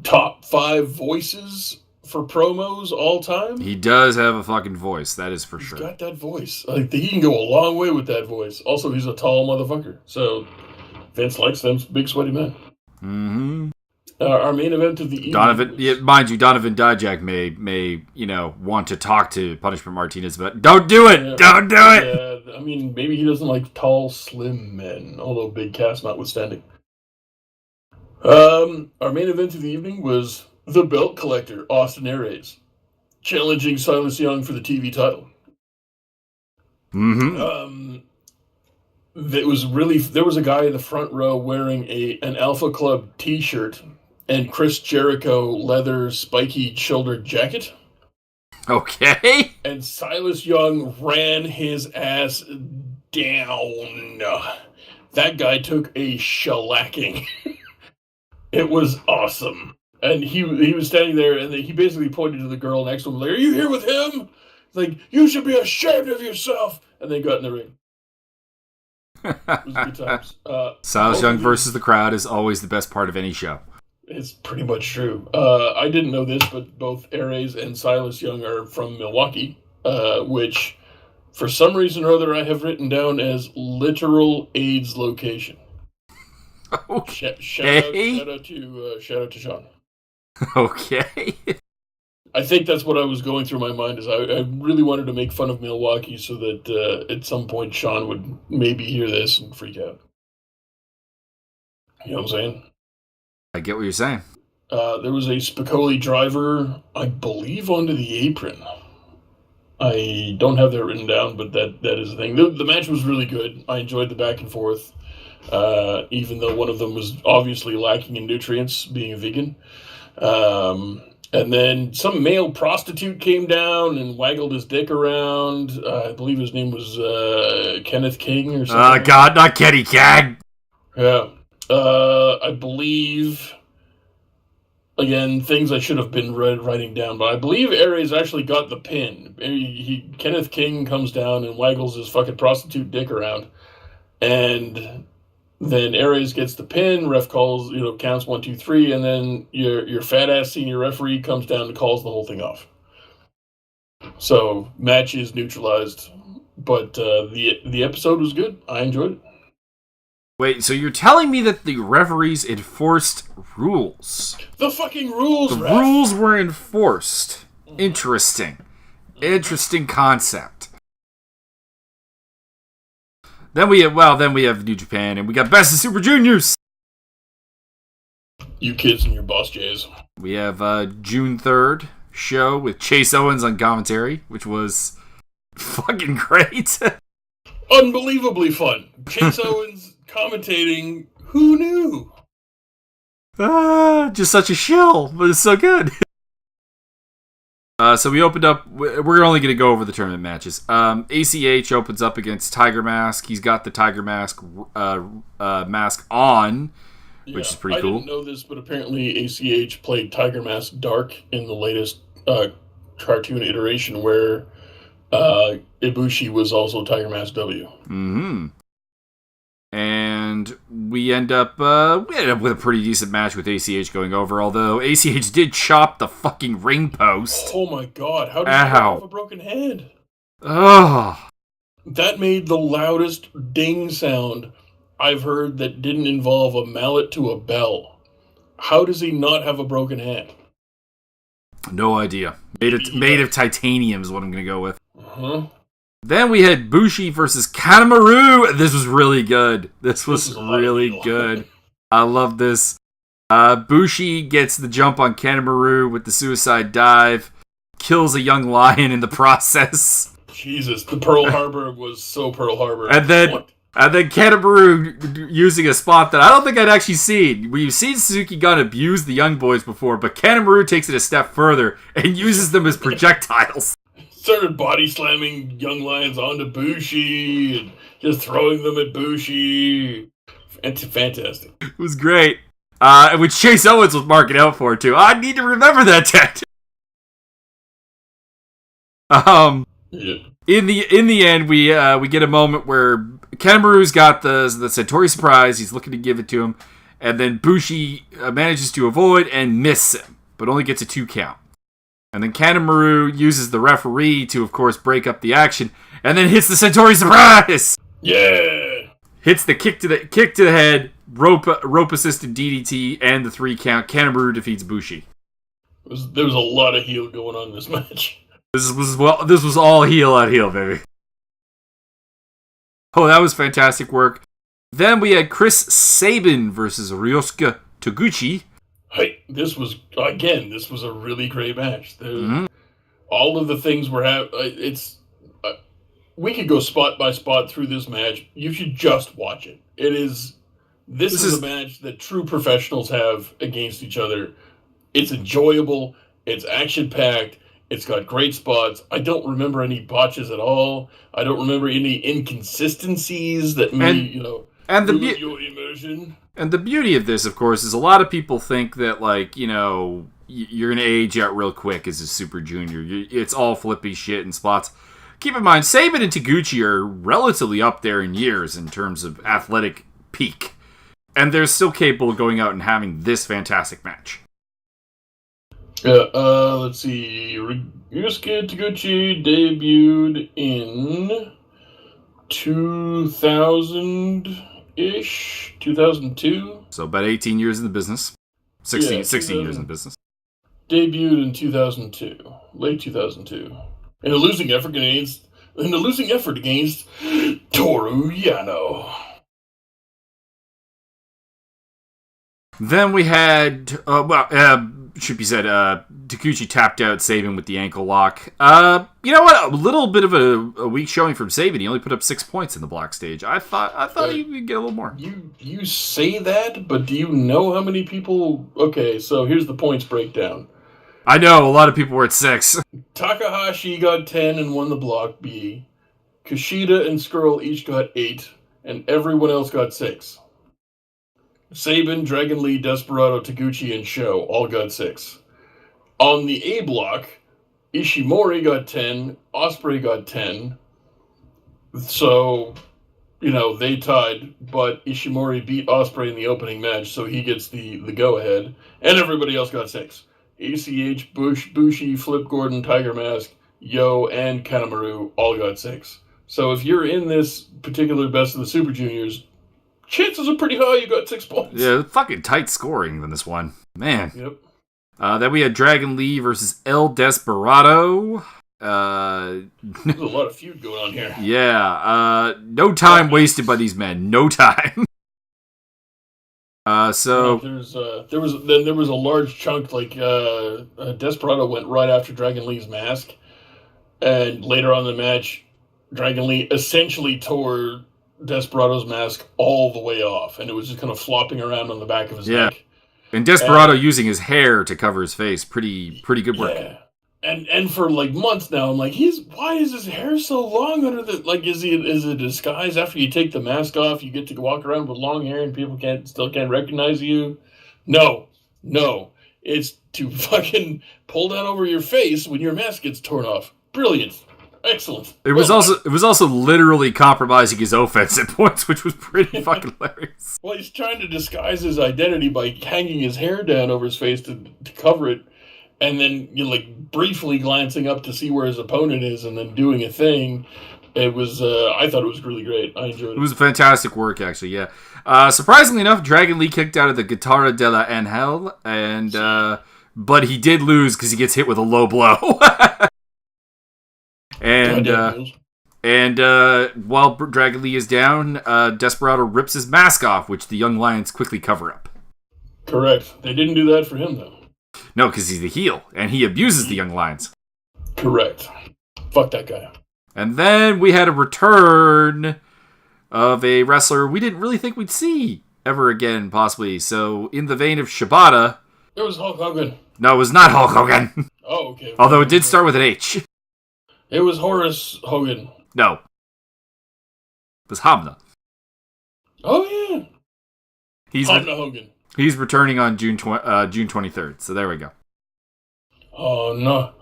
top 5 voices for promos all time. He does have a fucking voice, that is for sure. He's got that voice. Like, he can go a long way with that voice. Also, he's a tall motherfucker. So, Vince likes them big sweaty men. Mm-hmm. Our main event of the evening. Donovan Dijak may want to talk to Punishment Martinez, but don't do it. Yeah, don't do it. Yeah, I mean, maybe he doesn't like tall, slim men, although big cast notwithstanding. Our main event of the evening was the belt collector, Austin Aries. challenging Silas Young for the TV title. Mm-hmm. There was a guy in the front row wearing an Alpha Club T-shirt and Chris Jericho leather spiky shoulder jacket. Okay. And Silas Young ran his ass down. That guy took a shellacking. It was awesome. And he was standing there, and he basically pointed to the girl next to him, like, "Are you here with him? Like, you should be ashamed of yourself." And they got in the ring. It was good times. Silas Young versus the crowd is always the best part of any show. It's pretty much true. I didn't know this, but both Ares and Silas Young are from Milwaukee, which, for some reason or other, I have written down as literal AIDS location. Okay. Shout out to Sean. Okay. I think that's what I was going through my mind. Is I really wanted to make fun of Milwaukee so that at some point Sean would maybe hear this and freak out. You know what I'm saying? I get what you're saying. There was a Spicoli driver, I believe, onto the apron. I don't have that written down, but that is the thing. The match was really good. I enjoyed the back and forth, even though one of them was obviously lacking in nutrients, being a vegan. And then some male prostitute came down and waggled his dick around. I believe his name was Kenneth King or something. God, not Kenny King! Yeah. I believe, again, things I should have been writing down, but I believe Ares actually got the pin. Kenneth King comes down and waggles his fucking prostitute dick around, and then Ares gets the pin. Ref calls, counts 1, 2, 3, and then your fat ass senior referee comes down and calls the whole thing off. So match is neutralized, but the episode was good. I enjoyed it. Wait, so you're telling me that the referees enforced rules? The fucking rules, The rules were enforced. Interesting. Interesting concept. Then we have New Japan, and we got Best of Super Juniors. You kids and your boss Jays. We have June 3rd show with Chase Owens on commentary, which was fucking great. Unbelievably fun. Chase Owens commentating. Who knew? Just such a shill, but it's so good. So we opened up. We're only going to go over the tournament matches. ACH opens up against Tiger Mask. He's got the Tiger Mask mask on, which is pretty cool. I didn't know this, but apparently ACH played Tiger Mask Dark in the latest cartoon iteration, where Ibushi was also Tiger Mask W. Mm-hmm. And we end up with a pretty decent match with ACH going over, although ACH did chop the fucking ring post. Oh my god, how did he have a broken hand? Oh. That made the loudest ding sound I've heard that didn't involve a mallet to a bell. How does he not have a broken hand? No idea. Made of titanium is what I'm going to go with. Uh-huh. Then we had Bushi versus Kanemaru. This was really good. This was really good. I love this. Bushi gets the jump on Kanemaru with the suicide dive. Kills a young lion in the process. Jesus, the Pearl Harbor was so Pearl Harbor. And then Kanemaru using a spot that I don't think I'd actually seen. We've seen Suzuki Gun abuse the young boys before, but Kanemaru takes it a step further and uses them as projectiles. Started body slamming young lions onto Bushi and just throwing them at Bushi. It's fantastic. It was great. Which Chase Owens was marking out for too. I need to remember that tactic. Yeah. In the end, we get a moment where Kanemaru's got the Satori surprise. He's looking to give it to him, and then Bushi manages to avoid and miss him, but only gets a 2 count. And then Kanemaru uses the referee to, of course, break up the action, and then hits the Satori surprise. Yeah. Hits the kick to the head, rope assisted DDT, and the 3 count. Kanemaru defeats Bushi. There was a lot of heel going on in this match. This was all heel on heel, baby. Oh, that was fantastic work. Then we had Chris Sabin versus Ryosuke Toguchi. Hey, this was a really great match. all of the things we're having. We could go spot by spot through this match. You should just watch it. This is a match that true professionals have against each other. It's enjoyable. It's action-packed. It's got great spots. I don't remember any botches at all. I don't remember any inconsistencies that ruin your immersion. And the beauty of this, of course, is a lot of people think that, like, you know, you're going to age out real quick as a Super Junior. It's all flippy shit and spots. Keep in mind, Saban and Taguchi are relatively up there in years in terms of athletic peak. And they're still capable of going out and having this fantastic match. Let's see. Ryusuke Taguchi debuted in 2000-ish, 2002. So about 18 years in the business. 16 years in the business. Debuted in 2002, late 2002. In a losing effort against Toru Yano. Then we had, should be said, Taguchi tapped out Saban with the ankle lock. You know what? A little bit of a weak showing from Saban. He only put up 6 points in the block stage. I thought he would get a little more. You say that, but do you know how many people? Okay, so here's the points breakdown. I know, a lot of people were at 6. Takahashi got 10 and won the block B. Kushida and Skrull each got 8, and everyone else got 6. Saban, Dragon Lee, Desperado, Taguchi, and Sho all got 6. On the A block, Ishimori got 10, Ospreay got 10. So, you know, they tied, but Ishimori beat Ospreay in the opening match, so he gets the go-ahead. And everybody else got 6. ACH, Bushi, Flip Gordon, Tiger Mask, Yo, and Kanemaru all got 6. So if you're in this particular Best of the Super Juniors, chances are pretty high you got 6 points. Yeah, fucking tight scoring in this one. Man. Yep. Then we had Dragon Lee versus El Desperado. There's a lot of feud going on here. Yeah. No time wasted by these men. No time. There was a large chunk, like, Desperado went right after Dragon Lee's mask. And later on in the match, Dragon Lee essentially tore Desperado's mask all the way off, and it was just kind of flopping around on the back of his neck. And Desperado using his hair to cover his face, pretty good work. Yeah, and for like months now, I'm like, why is his hair so long under the, like, is it a disguise? After you take the mask off, you get to walk around with long hair, and people still can't recognize you? No, it's to fucking pull down over your face when your mask gets torn off. Brilliant. Excellent. It was also literally compromising his offense at points, which was pretty fucking hilarious. Well, he's trying to disguise his identity by hanging his hair down over his face to cover it, and then briefly glancing up to see where his opponent is, and then doing a thing. It was I thought it was really great. I enjoyed it. It was fantastic work, actually. Yeah. Surprisingly enough, Dragon Lee kicked out of the Guitarra de la Angel, and but he did lose because he gets hit with a low blow. And while Dragon Lee is down, Desperado rips his mask off, which the Young Lions quickly cover up. Correct. They didn't do that for him, though. No, because he's the heel, and he abuses the Young Lions. Correct. Fuck that guy. And then we had a return of a wrestler we didn't really think we'd see ever again, possibly. So, in the vein of Shibata... It was Hulk Hogan. No, it was not Hulk Hogan. Oh, okay. Although it did start with an H. It was Horace Hogan. No. It was Hamna. Oh, yeah. Hamna Hogan. He's returning on June 23rd, so there we go. Hanma.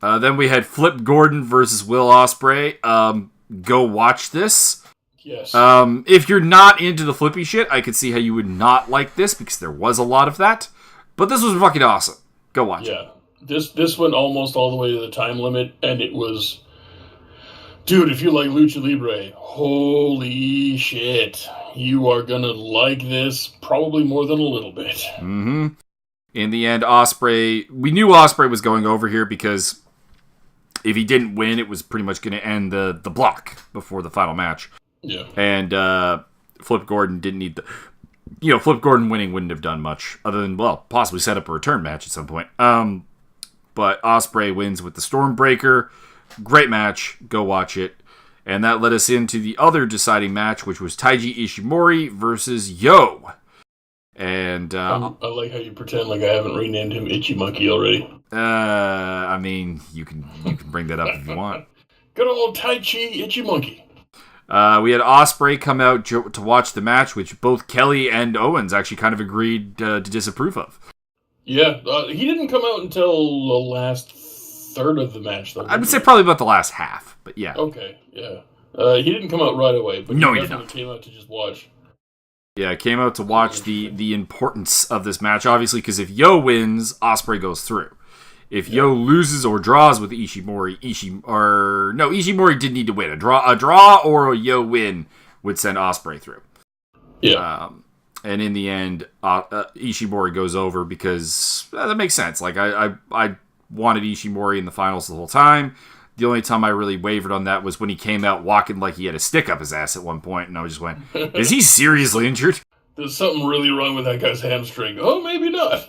Then we had Flip Gordon versus Will Ospreay. Go watch this. Yes. If you're not into the flippy shit, I could see how you would not like this, because there was a lot of that. But this was fucking awesome. Go watch it. Yeah. This went almost all the way to the time limit, and it was... Dude, if you like Lucha Libre, holy shit. You are gonna like this probably more than a little bit. Mm-hmm. In the end, Ospreay... We knew Ospreay was going over here because if he didn't win, it was pretty much going to end the block before the final match. Yeah. And Flip Gordon didn't need Flip Gordon winning wouldn't have done much other than, well, possibly set up a return match at some point. But Ospreay wins with the Stormbreaker. Great match. Go watch it. And that led us into the other deciding match, which was Taiji Ishimori versus Yo. And I like how you pretend like I haven't renamed him Itchy Monkey already. I mean, you can bring that up if you want. Good old Taichi Itchy Monkey. We had Ospreay come out to watch the match, which both Kelly and Owens actually kind of agreed to disapprove of. Yeah, he didn't come out until the last third of the match, though. I would say probably about the last half, but yeah. Okay, yeah. He didn't come out right away, but he definitely came out to just watch. Yeah, came out to watch the importance of this match, obviously, because if Yo wins, Ospreay goes through. If Yo loses or draws with Ishimori, Ishimori did need to win. A draw or a Yo win would send Ospreay through. Yeah. And in the end, Ishimori goes over because that makes sense. Like I wanted Ishimori in the finals the whole time. The only time I really wavered on that was when he came out walking like he had a stick up his ass at one point, and I just went, is he seriously injured? There's something really wrong with that guy's hamstring. Oh, maybe not.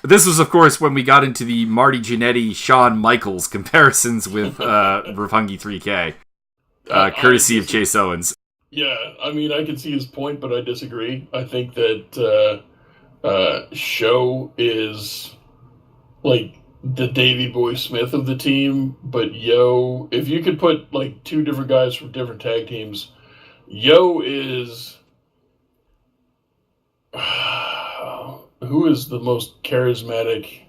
This was, of course, when we got into the Marty Jannetty, Shawn Michaels comparisons with Roppongi 3K, courtesy of Chase Owens. Yeah, I mean, I can see his point, but I disagree. I think that Show is like the Davey Boy Smith of the team, but Yo, if you could put like two different guys from different tag teams, Yo is who is the most charismatic?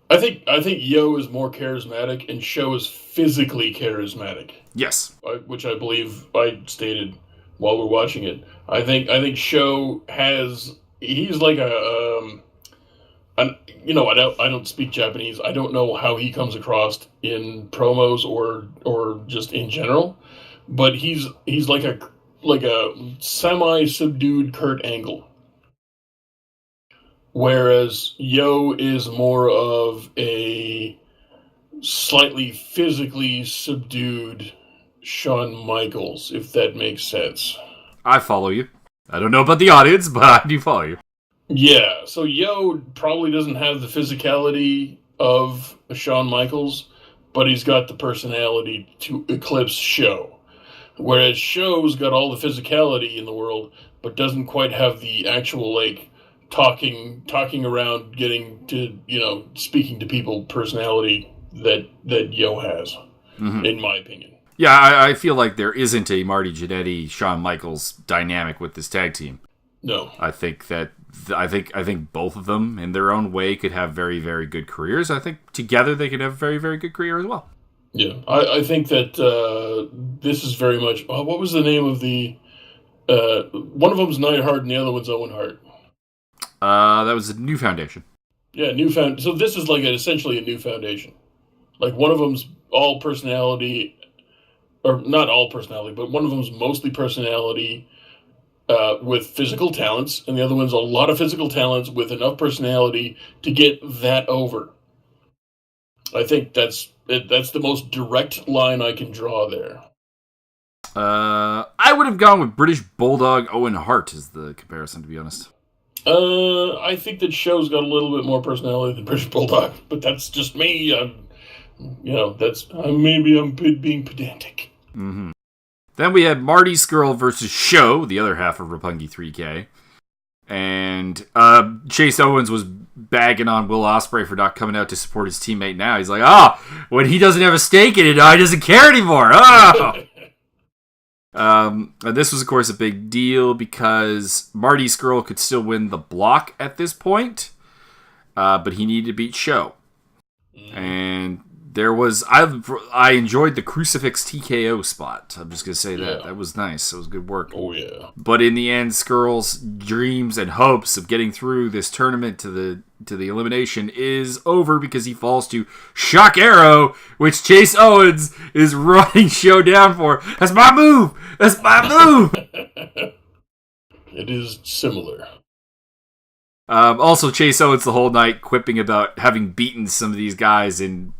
I think Yo is more charismatic and Show is physically charismatic. Yes, which I believe I stated while we're watching it. I think Show he's like I don't speak Japanese. I don't know how he comes across in promos or just in general, but he's like a semi-subdued Kurt Angle. Whereas Yo is more of a slightly physically subdued Shawn Michaels, if that makes sense. I follow you. I don't know about the audience, but I do follow you. Yeah, so Yo probably doesn't have the physicality of Shawn Michaels, but he's got the personality to eclipse Show. Whereas Show's got all the physicality in the world, but doesn't quite have the actual, like, talking around, getting to, speaking to people personality that Yo has, in my opinion. Yeah, I feel like there isn't a Marty Jannetty, Shawn Michaels dynamic with this tag team. No. I think both of them, in their own way, could have very, very good careers. I think together they could have a very, very good career as well. Yeah, I think that this is very much... what was the name of the... one of them's Neidhart and the other one's Owen Hart. That was a New Foundation. Yeah, So this is like essentially a New Foundation. Like one of them's all personality... Or not all personality, but one of them's mostly personality... with physical talents, and the other one's a lot of physical talents with enough personality to get that over. I think that's the most direct line I can draw there. I would have gone with British Bulldog Owen Hart as the comparison, to be honest. I think that Show's got a little bit more personality than British Bulldog, but that's just me. Maybe I'm being pedantic. Mm-hmm. Then we had Marty Scurll versus Show, the other half of Roppongi 3K. And Chase Owens was bagging on Will Ospreay for not coming out to support his teammate now. He's like, when he doesn't have a stake in it, he doesn't care anymore. And this was, of course, a big deal because Marty Scurll could still win the block at this point, but he needed to beat Show. And there was... I enjoyed the Crucifix TKO spot. I'm just going to say that. That was nice. It was good work. Oh, yeah. But in the end, Scurll's dreams and hopes of getting through this tournament to the elimination is over because he falls to Shock Arrow, which Chase Owens is running Show down for. That's my move! That's my move! It is similar. Also, Chase Owens the whole night quipping about having beaten some of these guys in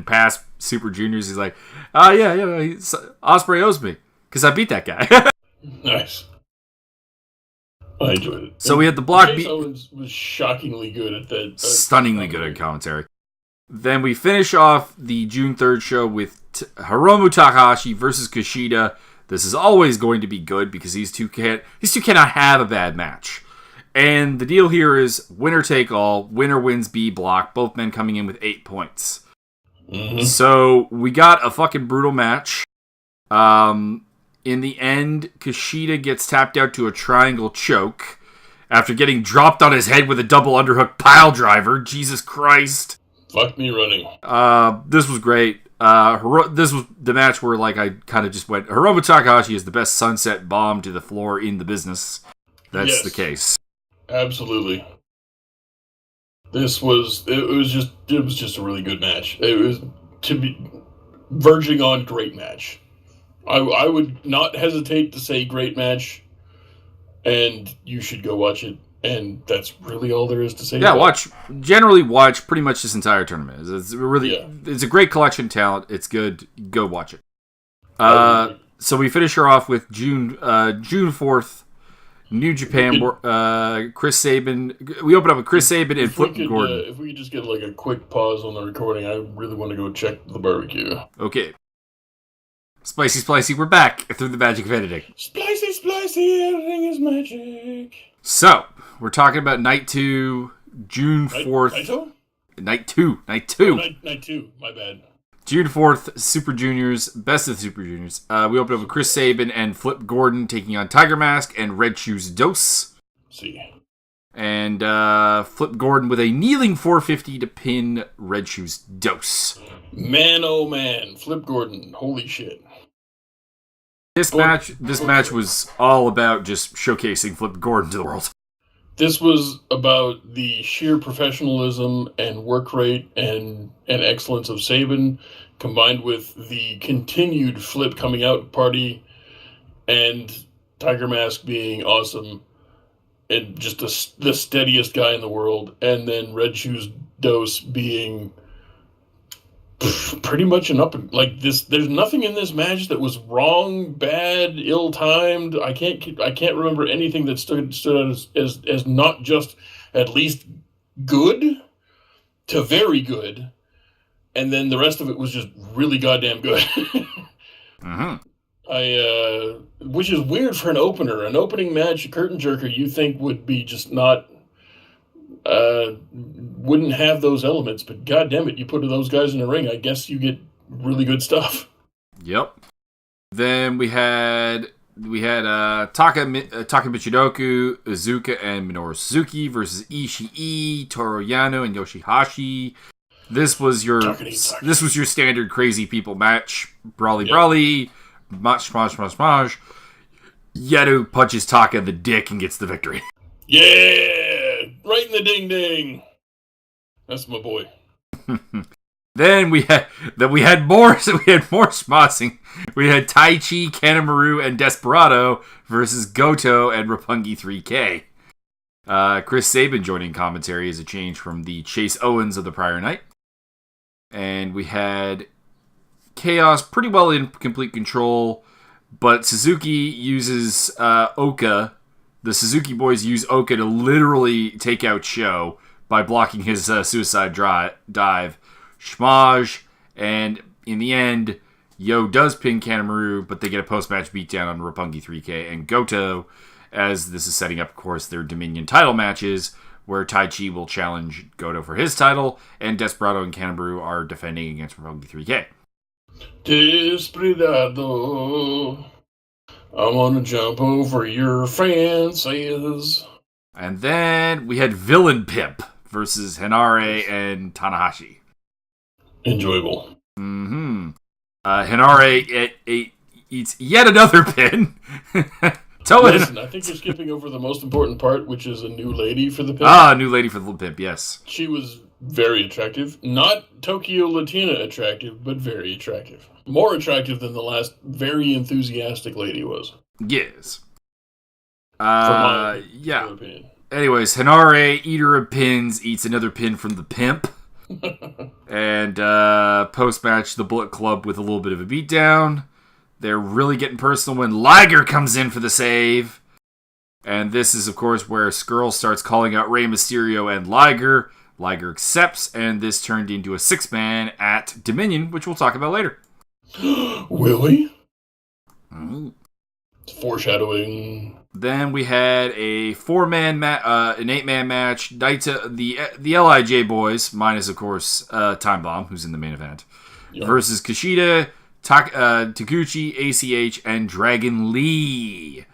past Super Juniors. He's like, Ospreay owes me because I beat that guy. Nice. I enjoyed it. So we had the block. Chase Owens was shockingly good at that. Stunningly good at commentary. Then we finish off the June 3rd show with Hiromu Takahashi versus Kushida. This is always going to be good because these two cannot have a bad match. And the deal here is winner take all. Winner wins B block. Both men coming in with 8 points. Mm-hmm. So we got a fucking brutal match. In the end, Kushida gets tapped out to a triangle choke after getting dropped on his head with a double underhook pile driver. Jesus Christ. Fuck me running. This was great. This was the match where I kind of just went, Hiromu Takahashi is the best sunset bomb to the floor in the business. That's the case. Absolutely. It was just a really good match. It was to be verging on great match. I would not hesitate to say great match, and you should go watch it. And that's really all there is to say. Yeah, generally watch pretty much this entire tournament. It's a great collection of talent. It's good. Go watch it. So we finish her off with June 4th, New Japan. Chris Sabin. We open up with Chris Sabin and Flip Gordon. If we could just get a quick pause on the recording, I really want to go check the barbecue. Okay. Spicy, spicy, we're back through the magic of editing. Spicy, spicy, everything is magic. So, we're talking about Night 2, June 4th. Night 2. Night 2, my bad. June 4th, Super Juniors, Best of the Super Juniors. We open up with Chris Sabin and Flip Gordon taking on Tiger Mask and Red Shoes Dos. See. And Flip Gordon with a kneeling 450 to pin Red Shoes Dos. Man, oh man. Flip Gordon. Holy shit. This match was all about just showcasing Flip Gordon to the world. This was about the sheer professionalism and work rate and excellence of Sabin, combined with the continued Flip coming out party and Tiger Mask being awesome and just the steadiest guy in the world, and then Red Shoes Dos being pretty much there's nothing in this match that was wrong, bad, ill-timed. I can't remember anything that stood out as not just at least good to very good, and then the rest of it was just really goddamn good. Which is weird for an opener. An opening match, a curtain jerker, you think would be just not wouldn't have those elements, but goddamn it, you put those guys in the ring, I guess you get really good stuff. Yep. Then we had Taka Michinoku, Iizuka, and Minoru Suzuki versus Ishii, Toru Yano, and Yoshihashi. This was your standard crazy people match. Brawly, smash. Yano punches Taka in the dick and gets the victory. Yeah! Right in the ding-ding. That's my boy. Then we had more schmozzing. We had Taichi, Kanemaru, and Desperado versus Goto and Roppongi 3K. Chris Sabin joining commentary as a change from the Chase Owens of the prior night. And we had Chaos pretty well in complete control, but Suzuki uses Oka. The Suzuki boys use Oka to literally take out Sho by blocking his suicide dive. Schmaj, and in the end, Yo does pin Kanemaru, but they get a post-match beatdown on Roppongi 3K and Goto, as this is setting up, of course, their Dominion title matches, where Taichi will challenge Goto for his title, and Desperado and Kanemaru are defending against Roppongi 3K. Desperado, I want to jump over your fences. And then we had Villain Pimp versus Henare and Tanahashi. Enjoyable. Mm-hmm. Henare eats yet another pin. Listen, I think you're skipping over the most important part, which is a new lady for the pimp. Ah, a new lady for the pimp, yes. She was very attractive. Not Tokyo Latina attractive, but very attractive. More attractive than the last very enthusiastic lady was. Yes. Yeah. Opinion. Anyways, Henare, eater of pins, eats another pin from the pimp. And post-match, the Bullet Club with a little bit of a beatdown. They're really getting personal when Liger comes in for the save. And this is, of course, where Skrull starts calling out Rey Mysterio and Liger. Liger accepts, and this turned into a 6-man at Dominion, which we'll talk about later. Will we? Foreshadowing. Then we had a 4-man, an 8-man match. Naito, the LIJ boys, minus of course Time Bomb, who's in the main event, versus Kushida, Taguchi, ACH, and Dragon Lee.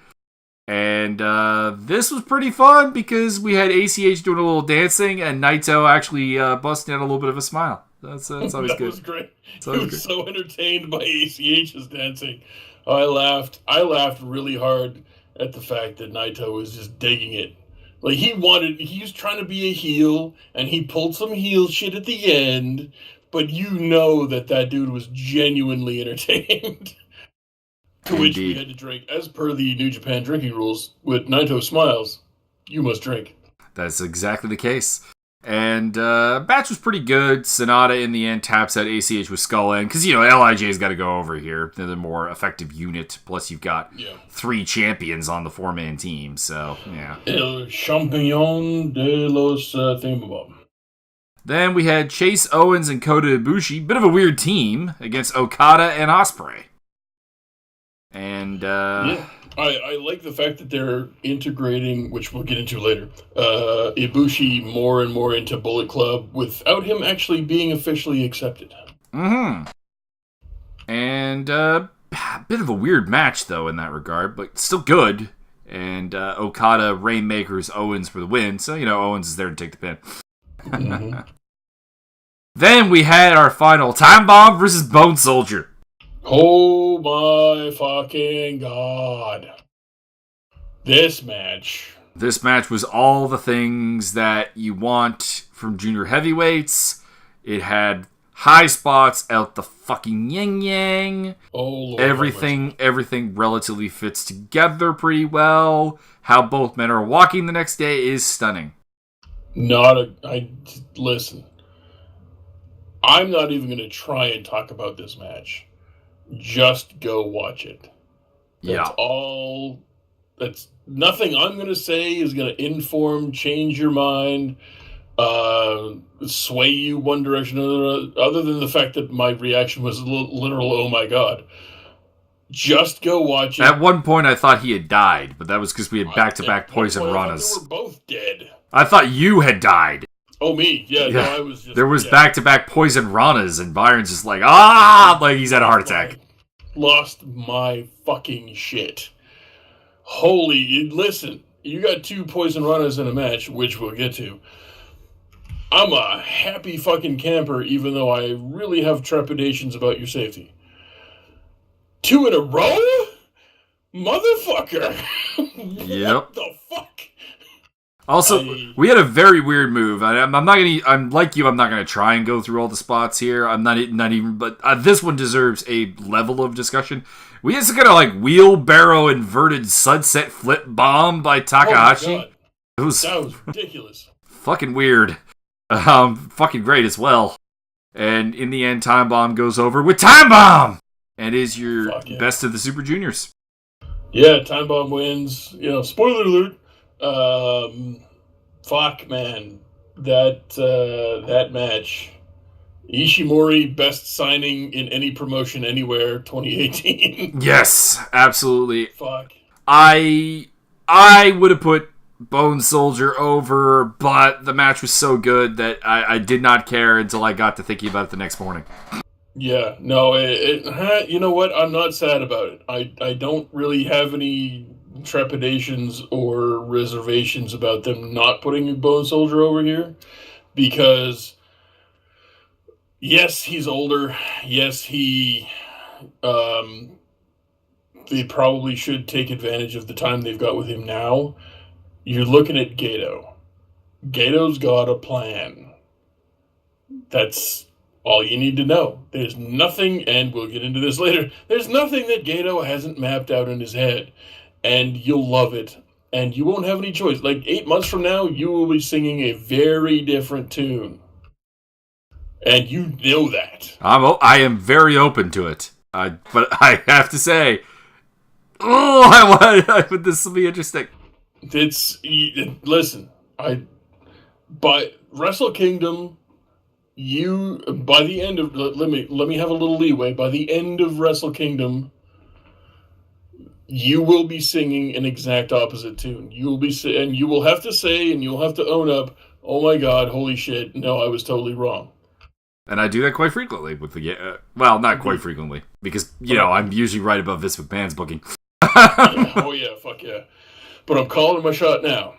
And this was pretty fun because we had ACH doing a little dancing and Naito actually busting out a little bit of a smile. That's always good. That was great. He was so entertained by ACH's dancing. I laughed really hard at the fact that Naito was just digging it. Like, he was trying to be a heel, and he pulled some heel shit at the end, but you know that dude was genuinely entertained. To which we had to drink, as per the New Japan drinking rules, with Naito smiles, you must drink. That's exactly the case. And match was pretty good. Sonata in the end taps out ACH with Skull End. Because, LIJ's got to go over here. They're the more effective unit. Plus, you've got 3 champions on the 4-man team. So, yeah. El Champion de los Thingamabob. Then we had Chase Owens and Kota Ibushi. Bit of a weird team against Okada and Ospreay. And, I like the fact that they're integrating, which we'll get into later, Ibushi more and more into Bullet Club without him actually being officially accepted. Mm-hmm. And a bit of a weird match, though, in that regard, but still good. And Okada Rainmakers Owens for the win, so, Owens is there to take the pin. Mm-hmm. Then we had our final Time Bomb versus Bone Soldier. Oh my fucking god. This match was all the things that you want from junior heavyweights. It had high spots out the fucking yin-yang. Oh, Lord, everything relatively fits together pretty well. How both men are walking the next day is stunning. Listen. I'm not even going to try and talk about this match. Just go watch it. That's nothing I'm going to say is going to inform, change your mind, sway you one direction or another, other than the fact that my reaction was a literal, oh my god. Just go watch it. At one point I thought he had died, but that was because we had back-to-back poison ranas. They were both dead. I thought you had died. Oh, me? Yeah. No, I was just... There was back-to-back poison ranas, and Byron's just like, like he's had a heart attack. Lost my fucking shit. Listen, you got 2 poison ranas in a match, which we'll get to. I'm a happy fucking camper, even though I really have trepidations about your safety. 2 in a row? Motherfucker! Yep. What the fuck? Also, we had a very weird move. I'm like you. I'm not gonna try and go through all the spots here. I'm not even. But this one deserves a level of discussion. We just got a wheelbarrow inverted sunset flip bomb by Takahashi. Oh that was ridiculous. Fucking weird. Fucking great as well. And in the end, Time Bomb goes over with Time Bomb, and is your best of the Super Juniors. Yeah, Time Bomb wins. Spoiler alert. Fuck, man. That match. Ishimori, best signing in any promotion anywhere, 2018. Yes, absolutely. Fuck. I would have put Bone Soldier over, but the match was so good that I did not care until I got to thinking about it the next morning. Yeah, no, you know what? I'm not sad about it. I don't really have any trepidations or reservations about them not putting Bone Soldier over here, because yes, he's older. Yes, they probably should take advantage of the time they've got with him now. You're looking at Gato. Gato's got a plan. That's all you need to know. There's nothing, and we'll get into this later, there's nothing that Gato hasn't mapped out in his head. And you'll love it. And you won't have any choice. 8 months from now, you will be singing a very different tune. And you know that. I am very open to it. But I have to say, this will be interesting. Listen, but Wrestle Kingdom, by the end of let me have a little leeway. By the end of Wrestle Kingdom, you will be singing an exact opposite tune. You will be and you will have to say, and you'll have to own up, oh my God, holy shit, no, I was totally wrong. And I do that quite frequently with the well, not quite frequently, because I'm usually right above Vince McMahon's booking. Yeah, oh yeah, fuck yeah. But I'm calling my shot now.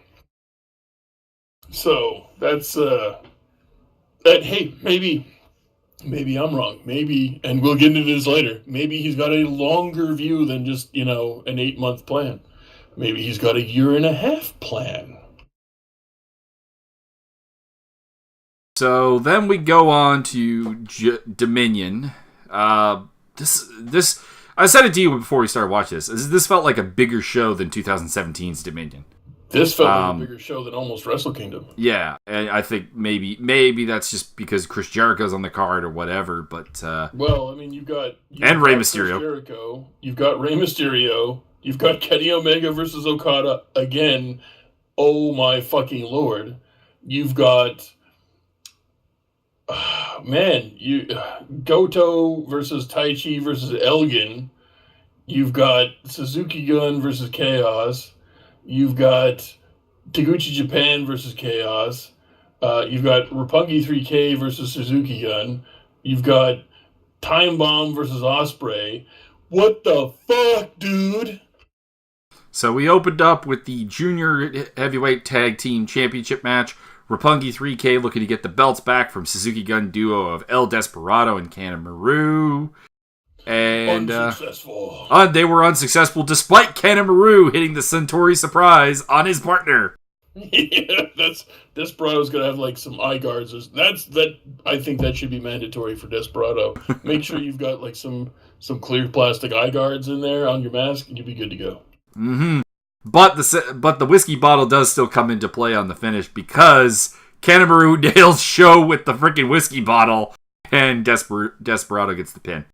So that's hey, maybe I'm wrong. Maybe, and we'll get into this later, maybe he's got a longer view than just, an 8-month plan. Maybe he's got a 1.5-year plan. So then we go on to Dominion. This I said it to you before we started watching this. This felt like a bigger show than 2017's Dominion. This felt like a bigger show than almost Wrestle Kingdom. Yeah, and I think maybe that's just because Chris Jericho's on the card or whatever. But well, I mean, you've got Rey Mysterio. Jericho, you've got Rey Mysterio. You've got Kenny Omega versus Okada again. Oh my fucking Lord! You've got. Goto versus Taichi versus Elgin. You've got Suzuki Gun versus Chaos. You've got Taguchi Japan versus Chaos. You've got Roppongi 3K versus Suzuki Gun. You've got Time Bomb versus Ospreay. What the fuck, dude? So we opened up with the Junior Heavyweight Tag Team Championship match. Roppongi 3K looking to get the belts back from Suzuki Gun duo of El Desperado and Kanemaru. And unsuccessful. They were unsuccessful despite Kanemaru hitting the Centauri Surprise on his partner. Yeah, Desperado's gonna have like some eye guards. I think that should be mandatory for Desperado. Make sure you've got like some clear plastic eye guards in there on your mask, and you'll be good to go. Mm-hmm. But the whiskey bottle does still come into play on the finish because Kanemaru nails Show with the freaking whiskey bottle, and Desperado gets the pin.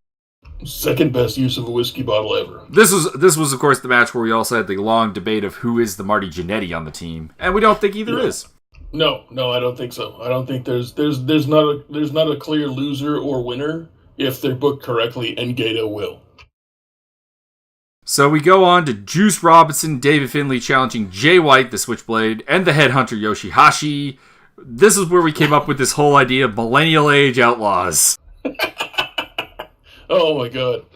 Second best use of a whiskey bottle ever. This was of course the match where we also had the long debate of who is the Marty Jannetty on the team, and we don't think either is. No, I don't think so. I don't think there's not a clear loser or winner if they're booked correctly, and Gato will. So we go on to Juice Robinson, David Finlay challenging Jay White, the Switchblade, and the Headhunter Yoshihashi. This is where we came up with this whole idea of Millennial Age Outlaws. Oh my god.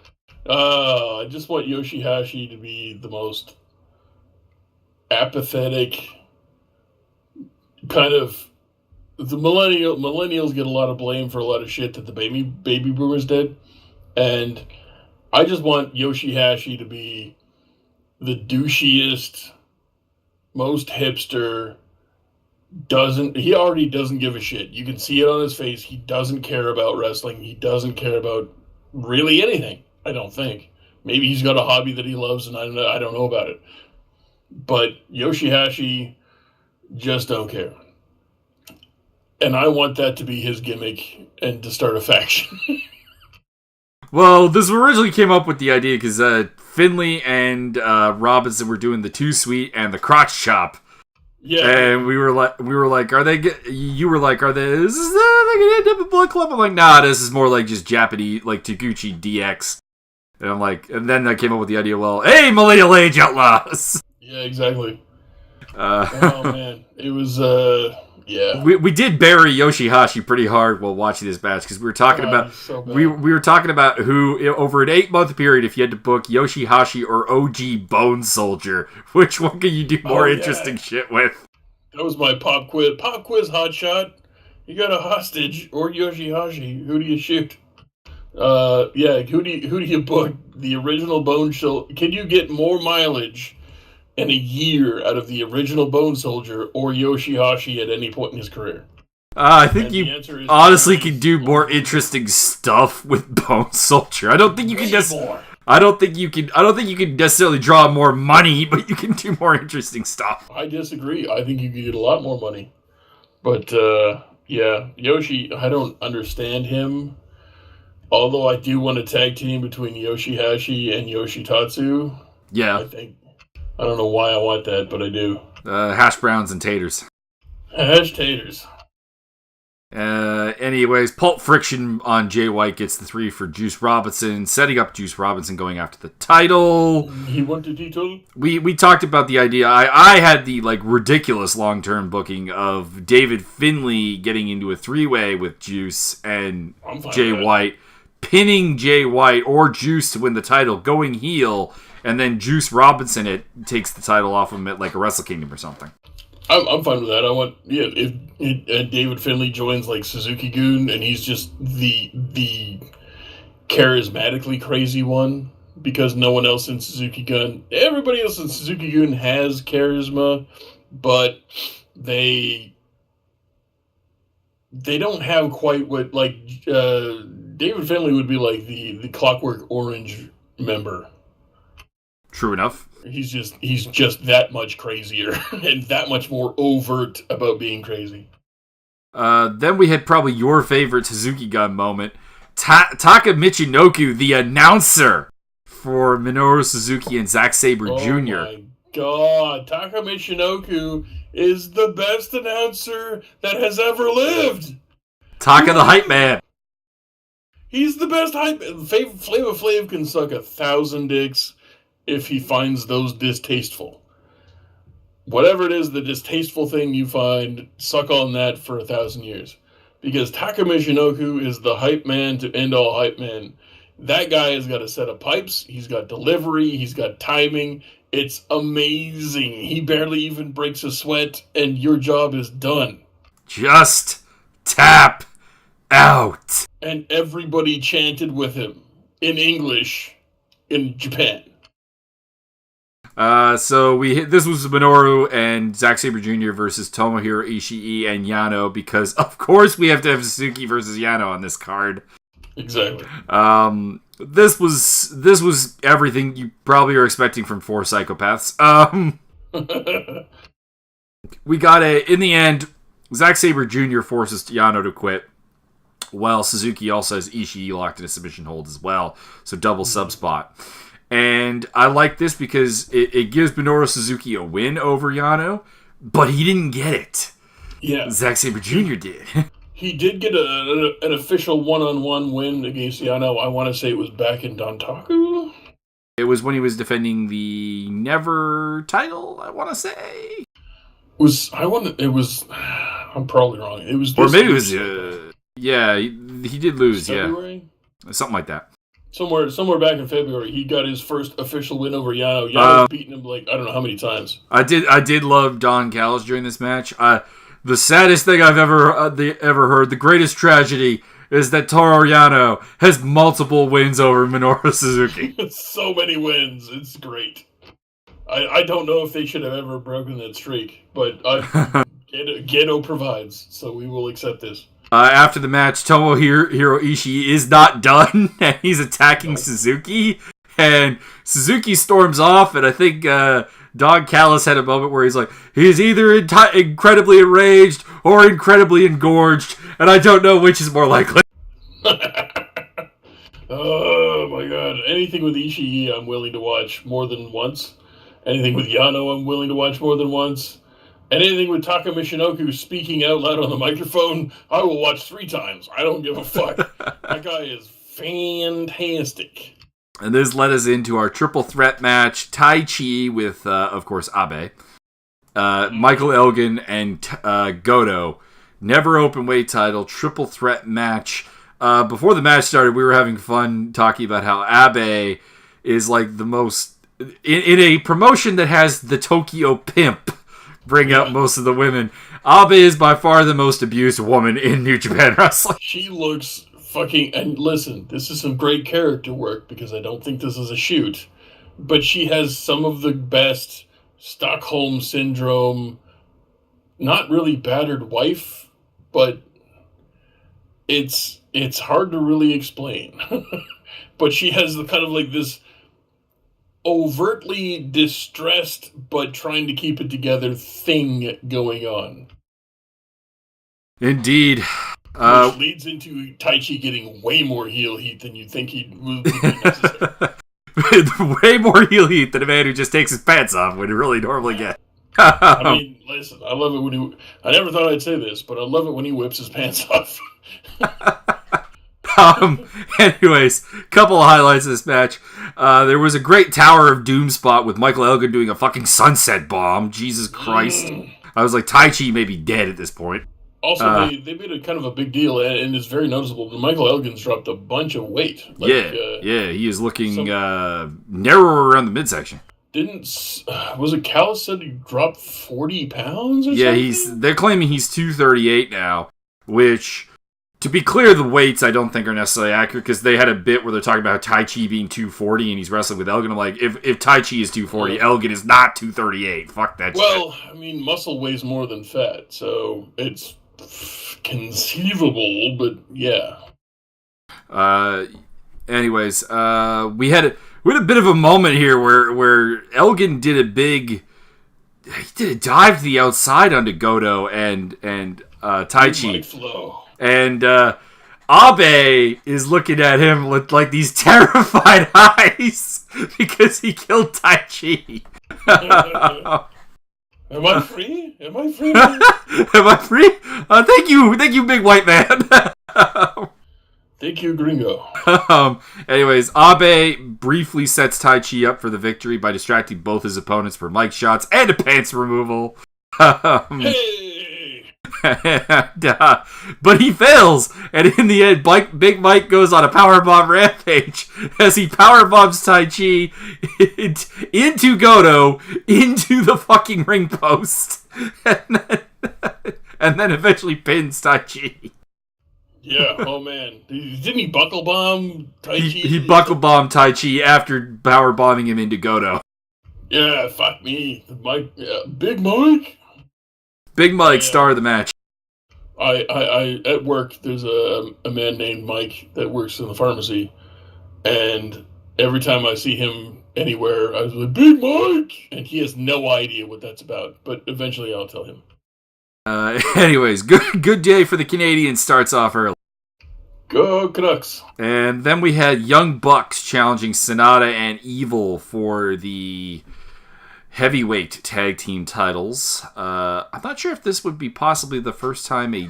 I just want Yoshihashi to be the most apathetic kind of... The millennials get a lot of blame for a lot of shit that the baby boomers did. And I just want Yoshihashi to be the douchiest, most hipster, he already doesn't give a shit. You can see it on his face. He doesn't care about wrestling. He doesn't care about really anything, I don't think. Maybe he's got a hobby that he loves and I don't know about it. But Yoshihashi just don't care. And I want that to be his gimmick and to start a faction. Well, this originally came up with the idea because Finlay and Robinson were doing the Too Sweet and the Crotch Chop. Yeah. And we were like, are they? You were like, are they? Is this they gonna end up in Bullet Club? I'm like, nah, this is more like just Japanese, like Taguchi DX. And I'm like, and then I came up with the idea. Well, hey, Millennial Age Outlaws. Yeah, exactly. Oh man, it was yeah. We did bury Yoshihashi pretty hard while watching this match because we were talking about we were talking about who over an 8-month period, if you had to book Yoshihashi or OG Bone Soldier, which one can you do more interesting shit with? That was my pop quiz hotshot. You got a hostage or Yoshihashi? Who do you shoot? Yeah, who do you book? The original Bone Soldier? Can you get more mileage in a year out of the original Bone Soldier or Yoshihashi at any point in his career? I think you honestly can do more interesting stuff with Bone Soldier. I don't think you can necessarily draw more money, but you can do more interesting stuff. I disagree. I think you could get a lot more money. But yeah, Yoshi, I don't understand him. Although I do want a tag team between Yoshihashi and Yoshitatsu. Yeah. I don't know why I want that, but I do. Hash browns and taters. Hash taters. Anyways, Pulp Friction on Jay White gets the 3 for Juice Robinson, setting up Juice Robinson going after the title. He wanted the title? We talked about the idea. I had the ridiculous long-term booking of David Finlay getting into a 3-way with Juice and Jay White, pinning Jay White or Juice to win the title, going heel, and then Juice Robinson takes the title off him at a Wrestle Kingdom or something. I'm fine with that. I want if David Finlay joins Suzuki Gun and he's just the charismatically crazy one because no one else in Suzuki Gun, everybody else in Suzuki Gun has charisma, but they don't have quite what David Finlay would be the Clockwork Orange member. True enough. He's just that much crazier and that much more overt about being crazy. Then we had probably your favorite Suzuki Gun moment. Taka Michinoku, the announcer for Minoru Suzuki and Zack Sabre Jr. Oh my god, Taka Michinoku is the best announcer that has ever lived. Taka the hype man. He's the best hype. Flava Flav can suck 1,000 dicks if he finds those distasteful. Whatever it is, the distasteful thing you find, suck on that for 1,000 years. Because Taka Michinoku is the hype man to end all hype men. That guy has got a set of pipes, he's got delivery, he's got timing. It's amazing. He barely even breaks a sweat, and your job is done. Just tap out. And everybody chanted with him in English in Japan. So this was Minoru and Zack Sabre Jr. versus Tomohiro Ishii and Yano because of course we have to have Suzuki versus Yano on this card. Exactly. This was everything you probably are expecting from 4 psychopaths. We got in the end, Zack Sabre Jr. forces Yano to quit, while Suzuki also has Ishii locked in a submission hold as well. So double sub spot. And I like this because it gives Minoru Suzuki a win over Yano, but he didn't get it. Yeah. Zack Sabre Jr. did. He did get an official one-on-one win against Yano. I want to say it was back in Dontaku. It was when he was defending the Never title, I want to say. I'm probably wrong. It was or maybe it was, yeah, he did lose, February? Yeah. Something like that. Somewhere back in February, he got his first official win over Yano. Yano's beaten him I don't know how many times. I did love Don Callis during this match. The saddest thing I've ever heard, the greatest tragedy, is that Toru Yano has multiple wins over Minoru Suzuki. So many wins. It's great. I don't know if they should have ever broken that streak, but Gedo provides, so we will accept this. After the match, Tomohiro Ishii is not done, and he's attacking Suzuki, and Suzuki storms off, and I think Don Callis had a moment where he's either incredibly enraged or incredibly engorged, and I don't know which is more likely. Oh my god. Anything with Ishii I'm willing to watch more than once. Anything with Yano I'm willing to watch more than once. And anything with Taka Michinoku speaking out loud on the microphone, I will watch 3 times. I don't give a fuck. That guy is fantastic. And this led us into our triple threat match. Tai Chi with, of course, Abe. Michael Elgin and Goto. Never open weight title. Triple threat match. Before the match started, we were having fun talking about how Abe is the most... In a promotion that has the Tokyo Pimp bring out most of the women, Abe is by far the most abused woman in New Japan Wrestling. She looks fucking... And listen, this is some great character work because I don't think this is a shoot. But she has some of the best Stockholm Syndrome, not really battered wife, but it's hard to really explain. But she has the kind of this overtly distressed but trying to keep it together thing going on. Indeed. Which leads into Tai Chi getting way more heel heat than you'd think he would be necessary. way more heel heat than a man who just takes his pants off when he really normally gets. I mean, listen, I love it when he... I never thought I'd say this, but I love it when he whips his pants off. Anyways, couple of highlights of this match. There was a great Tower of Doom spot with Michael Elgin doing a fucking sunset bomb. Jesus Christ. I was like, Tai Chi may be dead at this point. Also, they made a kind of a big deal, and it's very noticeable. Michael Elgin's dropped a bunch of weight. Like, he is looking narrower around the midsection. Was it Callis said he dropped 40 pounds or something? They're claiming he's 238 now, which, to be clear, the weights I don't think are necessarily accurate, because they had a bit where they're talking about Tai Chi being 240 and he's wrestling with Elgin. I'm like, if Tai Chi is 240, Elgin is not 238. Fuck that shit. Well, I mean, muscle weighs more than fat, so it's conceivable, but yeah. Anyways, we had a bit of a moment here where Elgin did a dive to the outside onto Goto and Tai Chi. And Abe is looking at him with like these terrified eyes because he killed Tai Chi. Am I free? Am I free? Am I free? Thank you, big white man. Thank you, Gringo. Anyways, Abe briefly sets Tai Chi up for the victory by distracting both his opponents for mic shots and a pants removal. Hey! But he fails, and in the end, Big Mike goes on a powerbomb rampage as he powerbombs Tai Chi into Goto, into the fucking ring post, and then eventually pins Tai Chi. Yeah, oh man. Didn't he buckle bomb Tai Chi? He buckle bombed Tai Chi after power bombing him into Goto. Yeah, fuck me. Big Mike? Big Mike, star of the match. I at work, there's a man named Mike that works in the pharmacy, and every time I see him anywhere, I was like, Big Mike! And he has no idea what that's about, but eventually I'll tell him. Anyways, good day for the Canadians starts off early. Go Canucks. And then we had Young Bucks challenging Sonata and Evil for the heavyweight tag team titles. I'm not sure if this would be possibly the first time a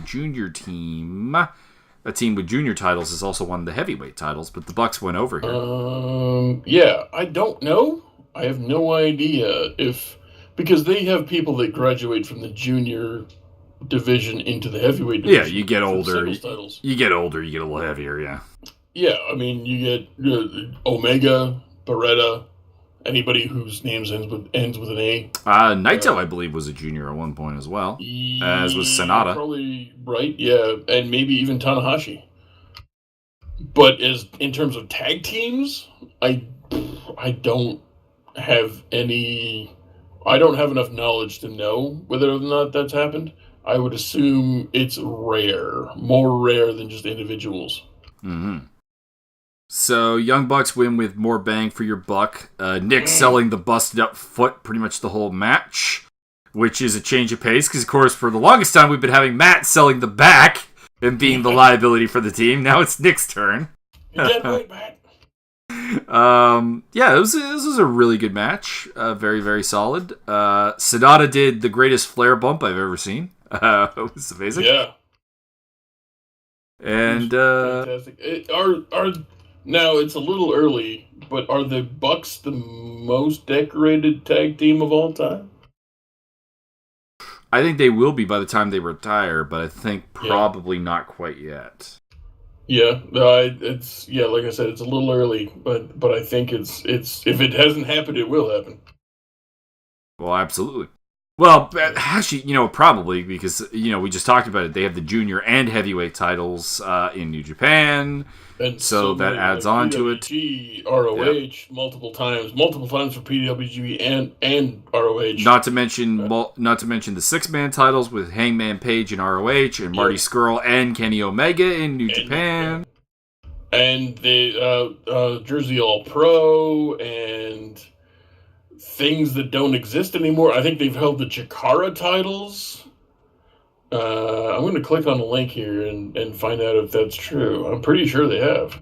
team with junior titles has also won the heavyweight titles, but the Bucks went over here. Yeah, I don't know. I have no idea because they have people that graduate from the junior division into the heavyweight division. Yeah, you get older. You get older, you get a little heavier, yeah. Yeah, I mean, you get Omega, Beretta, anybody whose name ends with an A. Naito, I believe, was a junior at one point as well, as was Sonata. Probably right, yeah, and maybe even Tanahashi. But in terms of tag teams, I don't have enough knowledge to know whether or not that's happened. I would assume it's rare, more rare than just individuals. Mm-hmm. So, Young Bucks win with more bang for your buck. Nick selling the busted up foot pretty much the whole match, which is a change of pace, because, of course, for the longest time, we've been having Matt selling the back and being the liability for the team. Now it's Nick's turn. You did right, Matt. This was a really good match. Very, very solid. Sonata did the greatest flare bump I've ever seen. It was amazing. Yeah. And fantastic. Now it's a little early, but are the Bucks the most decorated tag team of all time? I think they will be by the time they retire, but I think probably not quite yet. Yeah, it's like I said, it's a little early, but I think it's if it hasn't happened, it will happen. Well, absolutely. Well, actually, probably because we just talked about it. They have the junior and heavyweight titles in New Japan, and so that adds on to it. ROH multiple times for PWG and ROH. Not to mention the 6-man titles with Hangman Page in ROH and Marty Scurll and Kenny Omega in New Japan. And the Jersey All Pro and things that don't exist anymore. I think they've held the Chikara titles. I'm going to click on the link here and find out if that's true. I'm pretty sure they have.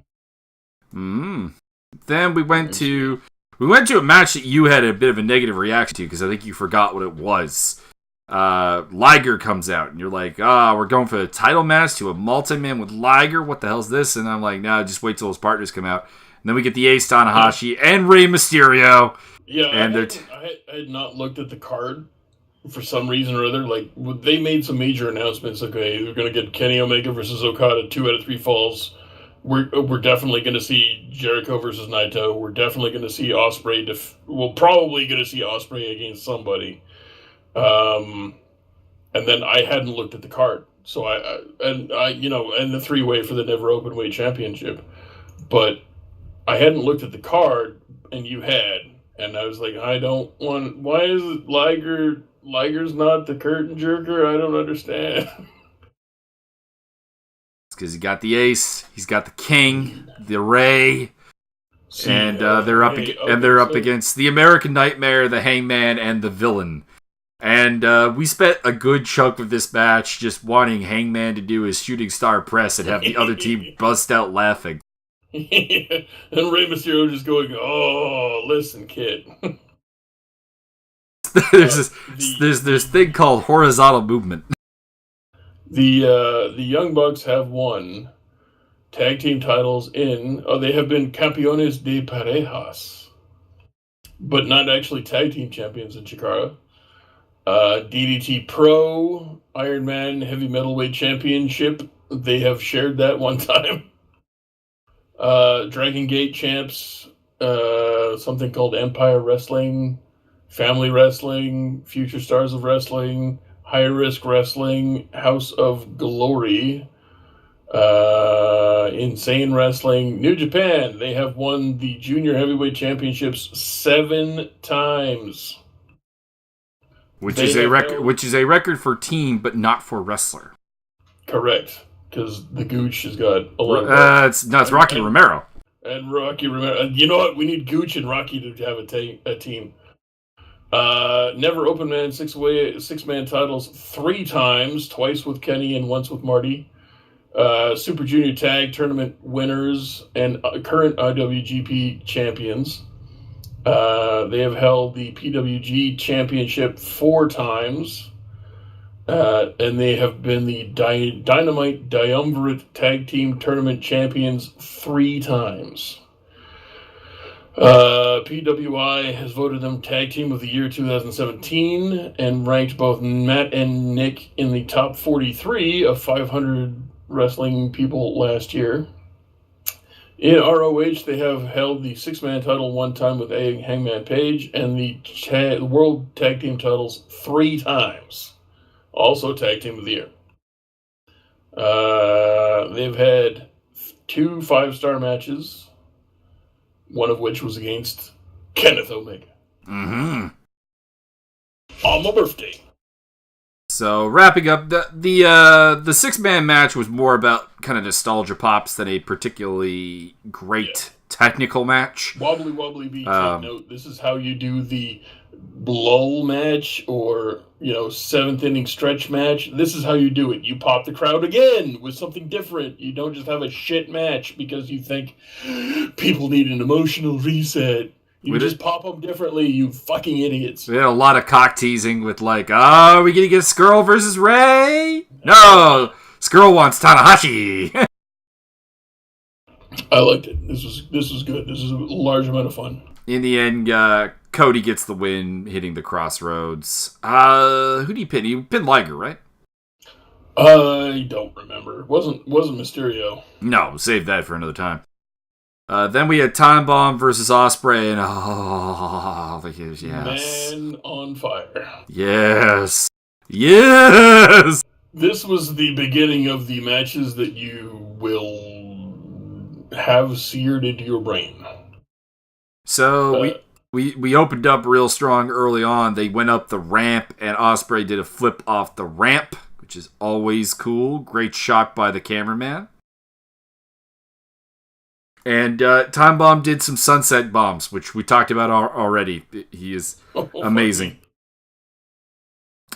Then we went to We went to a match that you had a bit of a negative reaction to because I think you forgot what it was. Liger comes out and you're like, we're going for the title match to a multi-man with Liger. What the hell's this? And I'm like, nah, just wait till his partners come out. And then we get the Ace Tanahashi and Rey Mysterio. Yeah, and I had not looked at the card for some reason or other. Like, they made some major announcements. Okay, we're going to get Kenny Omega versus Okada 2 out of 3 falls. We're definitely going to see Jericho versus Naito. We're definitely going to see Ospreay. We're probably going to see Ospreay against somebody. And then I hadn't looked at the card, so I and the 3-way for the Never Openweight Championship, but I hadn't looked at the card, and you had, and I was like, I don't want. Why is it Liger's not the curtain jerker? I don't understand. It's because he got the Ace, he's got the King, the Ray, and they're up against the American Nightmare, the Hangman, and the Villain. And we spent a good chunk of this match just wanting Hangman to do his shooting star press and have the other team bust out laughing. And Rey Mysterio just going, "Oh, listen, kid." There's this thing called horizontal movement. The Young Bucks have won tag team titles they have been campeones de parejas, but not actually tag team champions in Chikara. DDT Pro, Iron Man Heavy Metalweight Championship, they have shared that one time. Dragon Gate champs, something called Empire Wrestling, Family Wrestling, Future Stars of Wrestling, High Risk Wrestling, House of Glory, Insane Wrestling, New Japan. They have won the Junior Heavyweight Championships 7 times. Which is a record for team, but not for wrestler. Correct, because the Gooch has got a lot. It's Rocky Romero. And Rocky Romero. You know what? We need Gooch and Rocky to have a team. Never Open Man 6-man titles 3 times, twice with Kenny and once with Marty. Super Junior Tag Tournament winners and current IWGP champions. They have held the PWG Championship 4 times, and they have been the Dynamite Triumvirate Tag Team Tournament Champions 3 times. PWI has voted them Tag Team of the Year 2017 and ranked both Matt and Nick in the top 43 of 500 wrestling people last year. In ROH, they have held the 6-man title 1 time with Hangman Page and the World Tag Team titles 3 times. Also Tag Team of the Year. They've had 2 5-star matches, one of which was against Kenneth Omega. Mm-hmm. On my birthday. So wrapping up, the 6-man match was more about kind of nostalgia pops than a particularly great technical match. Wobbly beat. Take note. This is how you do the lull match or 7th inning stretch match. This is how you do it. You pop the crowd again with something different. You don't just have a shit match because you think people need an emotional reset. You just pop them differently, you fucking idiots. We had a lot of cock teasing with are we going to get Skrull versus Ray? No! Skrull wants Tanahashi! I liked it. This was good. This is a large amount of fun. In the end, Cody gets the win, hitting the Crossroads. Who did he pin? He pinned Liger, right? I don't remember. It wasn't Mysterio. No, save that for another time. Then we had Time Bomb versus Ospreay, and yes. Man on fire. Yes. Yes! This was the beginning of the matches that you will have seared into your brain. So, we opened up real strong early on. They went up the ramp, and Ospreay did a flip off the ramp, which is always cool. Great shot by the cameraman. And Time Bomb did some sunset bombs, which we talked about already. He is amazing.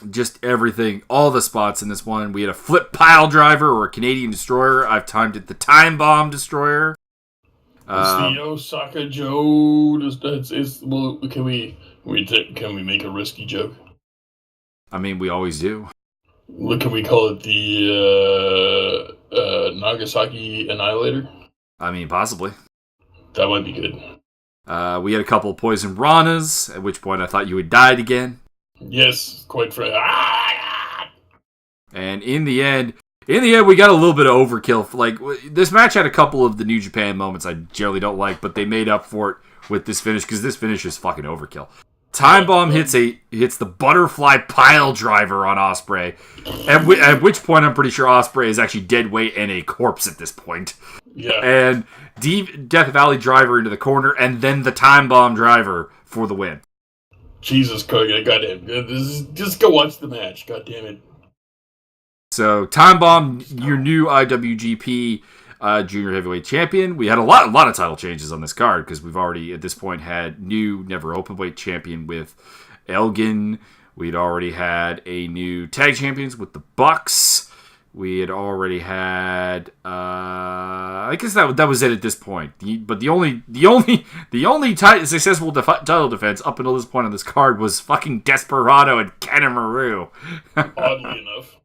Just everything, all the spots in this one. We had a flip pile driver or a Canadian destroyer. I've timed it the Time Bomb destroyer. It's the Osaka Joe. Can we make a risky joke? I mean, we always do. Can we call it the Nagasaki Annihilator? I mean, possibly. That might be good. We had a couple of poison Ranas, at which point I thought you had died again. Yes, quite frankly. And in the end, we got a little bit of overkill. Like, this match had a couple of the New Japan moments I generally don't like, but they made up for it with this finish, because this finish is fucking overkill. Time Bomb hits the butterfly pile driver on Ospreay, at which point I'm pretty sure Ospreay is actually dead weight and a corpse at this point. Yeah. And Death Valley driver into the corner, and then the Time Bomb driver for the win. Jesus Christ, goddamn. Just go watch the match, goddamn it. So, Time Bomb, your new IWGP Junior Heavyweight Champion. We had a lot of title changes on this card, because we've already, at this point, had new Never Openweight Champion with Elgin. We'd already had a new Tag Champions with the Bucks. We had already had, I guess that was it at this point. But the only successful title defense up until this point on this card was fucking Desperado and Kanemaru. Oddly enough.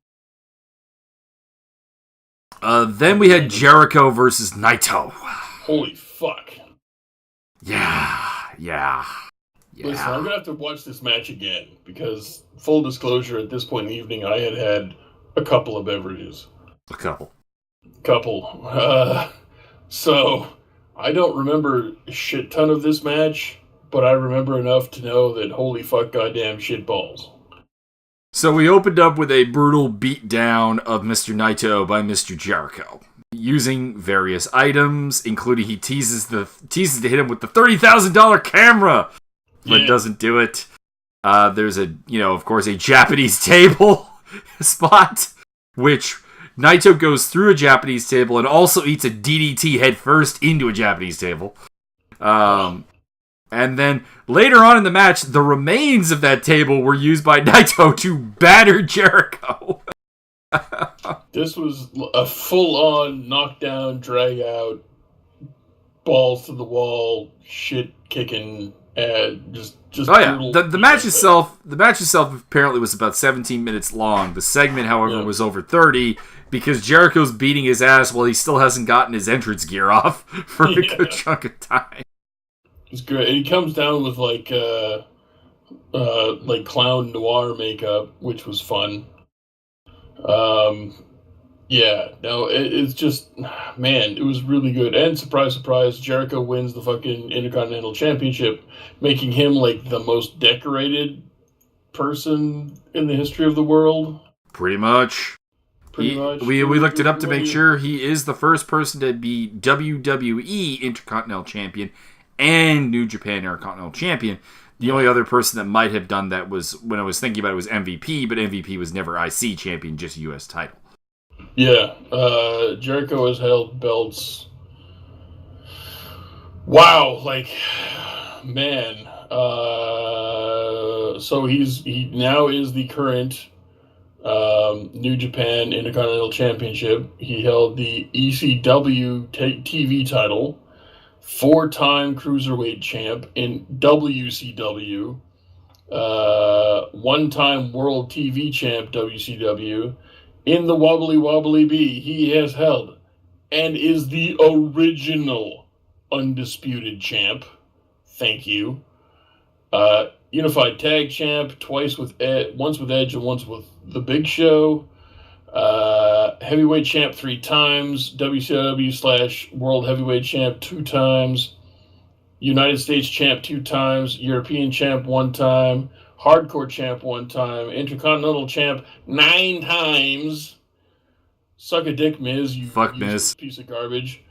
Then we had Jericho versus Naito. Holy fuck. Yeah. Listen, I'm gonna have to watch this match again, because, full disclosure, at this point in the evening, I had a couple of beverages. A couple. So, I don't remember a shit ton of this match, but I remember enough to know that holy fuck goddamn shit balls. So we opened up with a brutal beatdown of Mr. Naito by Mr. Jericho, using various items, including he teases to hit him with the $30,000 camera, but doesn't do it. There's of course, a Japanese table spot, which Naito goes through a Japanese table and also eats a DDT head first into a Japanese table. And then later on in the match, the remains of that table were used by Naito to batter Jericho. This was a full-on knockdown, drag-out, balls to the wall, shit kicking, and just. Oh yeah, the match itself. The match itself apparently was about 17 minutes long. The segment, however, was over 30 because Jericho's beating his ass while he still hasn't gotten his entrance gear off for a good chunk of time. It's great. And he comes down with like clown noir makeup, which was fun. It's just, man, it was really good. And surprise, surprise, Jericho wins the fucking Intercontinental Championship, making him like the most decorated person in the history of the world. Pretty much. We looked it up to make sure he is the first person to be WWE Intercontinental Champion and New Japan Intercontinental Champion. The only other person that might have done that was, when I was thinking about it, was MVP, but MVP was never IC champion, just US title. Yeah, Jericho has held belts. Wow, man. So he now is the current New Japan Intercontinental Championship. He held the ECW TV title. 4-time Cruiserweight champ in WCW, 1-time World TV champ WCW. In the Wobbly Wobbly Bee, he has held and is the original undisputed champ. Thank you. Unified Tag Champ, once with Edge and once with The Big Show. Heavyweight champ 3 times, WCW / World Heavyweight champ 2 times, United States champ 2 times, European champ 1 time, Hardcore champ 1 time, Intercontinental champ 9 times. Suck a dick, Miz. You fuck Miz. Piece of garbage.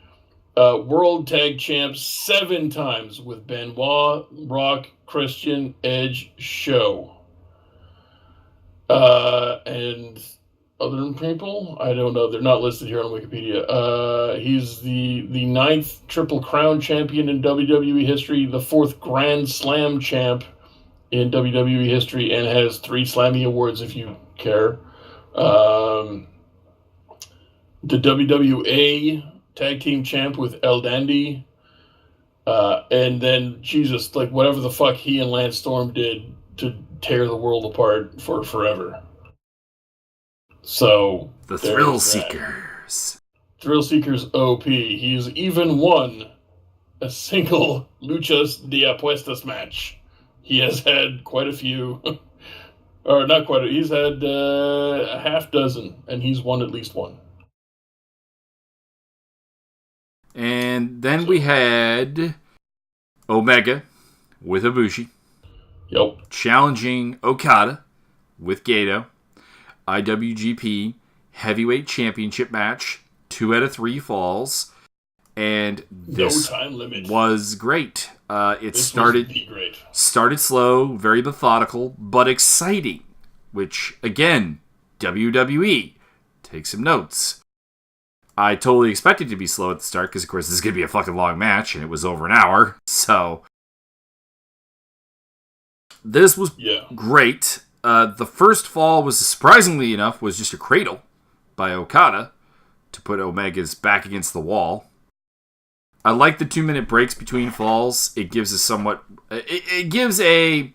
World Tag Champ 7 times with Benoit, Rock, Christian, Edge, Show. And other people? I don't know. They're not listed here on Wikipedia. He's the 9th Triple Crown champion in WWE history, the 4th Grand Slam champ in WWE history, and has 3 Slammy Awards if you care. The WWA Tag Team champ with El Dandy. And then, Jesus, like, whatever the fuck he and Lance Storm did to tear the world apart for forever. So, the Thrill Seekers. Thrill Seekers OP. He's even won a single Luchas de Apuestas match. He has had quite a few. Or not quite. He's had a half dozen, and he's won at least one. And then we had Omega with Ibushi. Yep. Challenging Okada with Gato. IWGP Heavyweight Championship match. 2 out of 3 falls. And this no time limit. Was great. This started slow, very methodical, but exciting. Which, again, WWE. Take some notes. I totally expected it to be slow at the start, because, of course, this is going to be a fucking long match, and it was over an hour. So, this was great. The first fall was, surprisingly enough, was just a cradle by Okada to put Omega's back against the wall. I like the 2-minute breaks between falls. It gives us somewhat... It gives a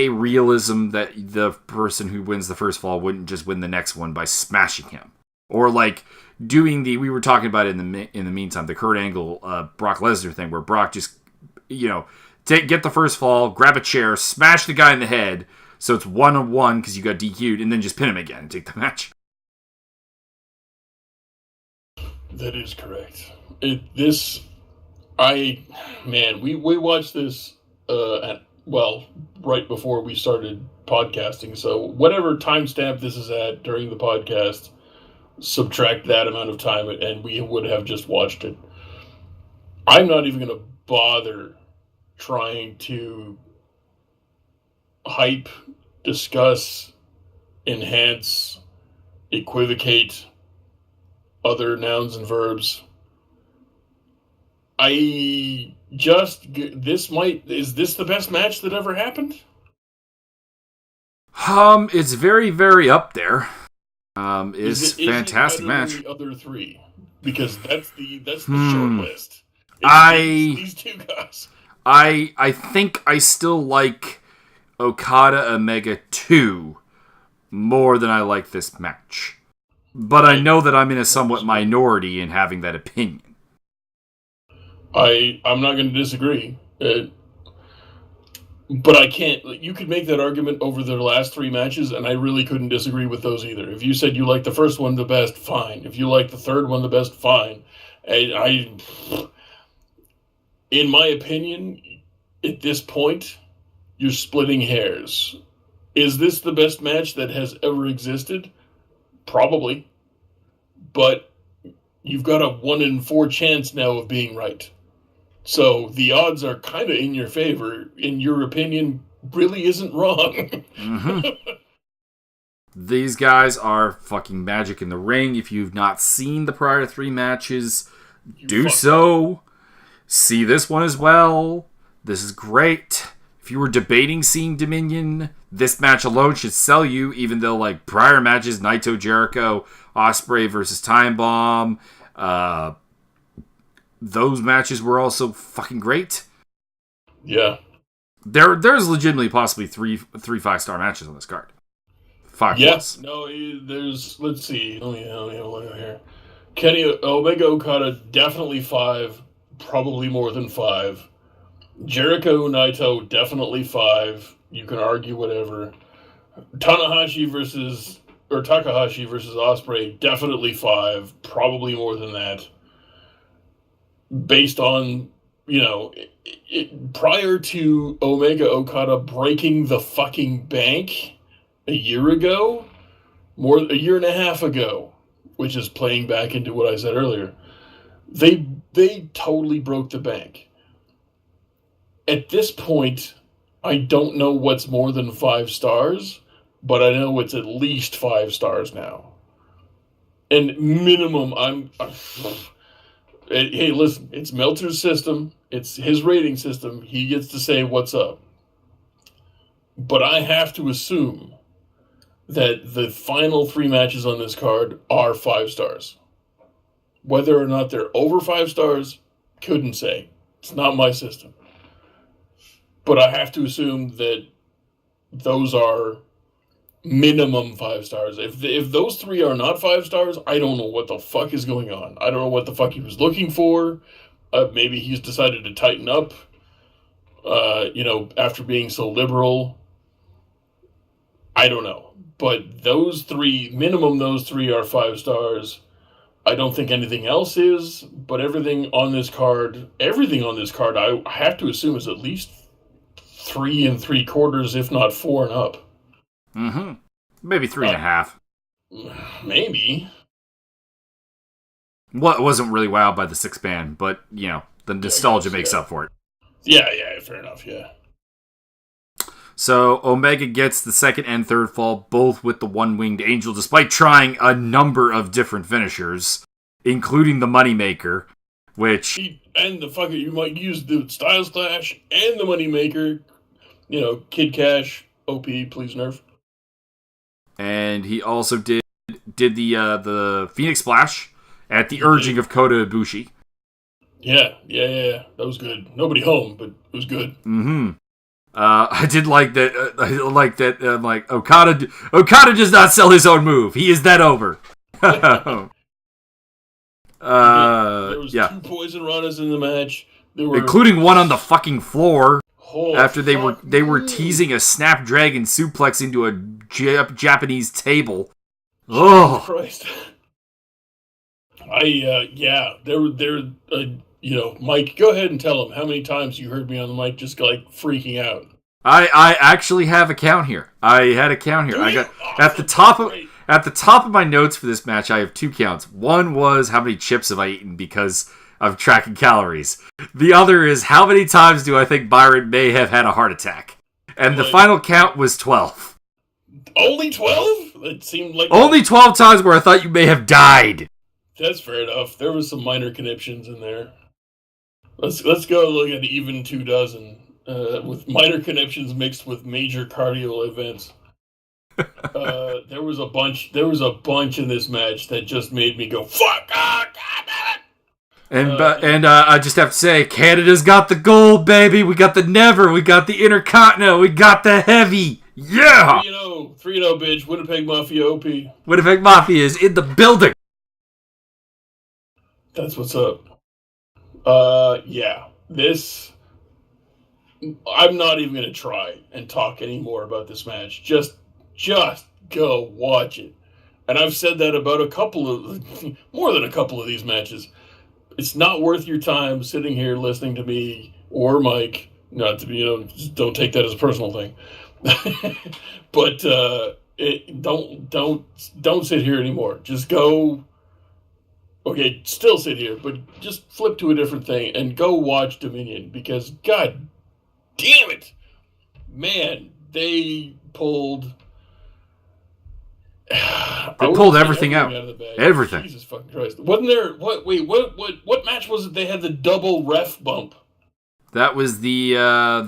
realism that the person who wins the first fall wouldn't just win the next one by smashing him. Or like doing we were talking about it in the meantime, the Kurt Angle, Brock Lesnar thing, where Brock just, get the first fall, grab a chair, smash the guy in the head, so it's 1-on-1 because you got DQ'd, and then just pin him again and take the match. That is correct. We watched this right before we started podcasting. So whatever timestamp this is at during the podcast, subtract that amount of time, and we would have just watched it. I'm not even going to bother trying to hype, discuss, enhance, equivocate other nouns and verbs. Is this the best match that ever happened? It's very, very up there. It's a fantastic match. The other 3, because that's the short list. These 2 guys. I think I still like Okada Omega 2 more than I like this match. But I know that I'm in a somewhat minority in having that opinion. I'm not going to disagree. But I can't... You could make that argument over their last 3 matches, and I really couldn't disagree with those either. If you said you like the first one the best, fine. If you like the third one the best, fine. In my opinion, at this point, you're splitting hairs. Is this the best match that has ever existed? Probably. But you've got a 1 in 4 chance now of being right. So the odds are kind of in your favor. In your opinion, really isn't wrong. Mm-hmm. These guys are fucking magic in the ring. If you've not seen the prior 3 matches, do so. See this one as well. This is great. If you were debating seeing Dominion, this match alone should sell you, even though like prior matches, Naito, Jericho, Ospreay versus Time Bomb, those matches were also fucking great. Yeah. There's legitimately possibly three 5-star matches on this card. 5 plus. No, there's, let's see. Let me look here. Kenny Omega Okada, definitely 5, probably more than 5. Jericho Naito, definitely 5. You can argue whatever. Takahashi versus Ospreay, definitely 5, probably more than that. Based on, prior to Omega Okada breaking the fucking bank a year ago, a year and a half ago, which is playing back into what I said earlier, they totally broke the bank. At this point, I don't know what's more than 5 stars, but I know it's at least 5 stars now. And minimum, hey, listen, it's Meltzer's system. It's his rating system. He gets to say what's up. But I have to assume that the final 3 matches on this card are 5 stars. Whether or not they're over 5 stars, couldn't say. It's not my system. But I have to assume that those are minimum 5 stars. If those 3 are not 5 stars, I don't know what the fuck is going on. I don't know what the fuck he was looking for. Maybe he's decided to tighten up, after being so liberal. I don't know. But those 3 are 5 stars. I don't think anything else is, but everything on this card, I have to assume is at least 3 3/4, if not 4 and up. Mm-hmm. Maybe 3.5. Maybe. Well, it wasn't really wowed by the 6-man, but, the nostalgia makes up for it. Yeah, fair enough, yeah. So, Omega gets the 2nd and 3rd fall, both with the One-Winged Angel, despite trying a number of different finishers, including the Moneymaker, which... you might use the Styles Clash and the Moneymaker. Kid Cash, OP, please nerf. And he also did the Phoenix Splash at the urging of Kota Ibushi. Yeah. That was good. Nobody home, but it was good. Mm-hmm. I did like that. Okada does not sell his own move. He is that over. There was 2 poison runners in the match. Including one on the fucking floor. After they were teasing a Snapdragon suplex into a Japanese table. Oh Christ! Mike, go ahead and tell him how many times you heard me on the mic just like freaking out. I actually have a count here. I had a count here. I got at the top of my notes for this match. I have 2 counts. One was how many chips have I eaten because of tracking calories. The other is how many times do I think Byron may have had a heart attack. And the final count was 12. Only 12? It seemed like... Only 12 times where I thought you may have died. That's fair enough. There was some minor conniptions in there. Let's go look at even 24, with minor conniptions mixed with major cardio events. There was a bunch in this match that just made me go, fuck! God damn it! And I just have to say, Canada's got the gold, baby. We got the Never. We got the Intercontinental. We got the Heavy. Yeah! 3-0, bitch. Winnipeg Mafia OP. Winnipeg Mafia is in the building. That's what's up. Yeah. This... I'm not even going to try and talk anymore about this match. Just go watch it. And I've said that about more than a couple of these matches. It's not worth your time sitting here listening to me or Mike. Not to be, just don't take that as a personal thing. But don't sit here anymore. Just go. Okay, still sit here, but just flip to a different thing and go watch Dominion because God damn it, man, they pulled. They pulled everything out. Of the bag. Everything. Jesus fucking Christ! Wasn't there? What match was it? They had the double ref bump. That was the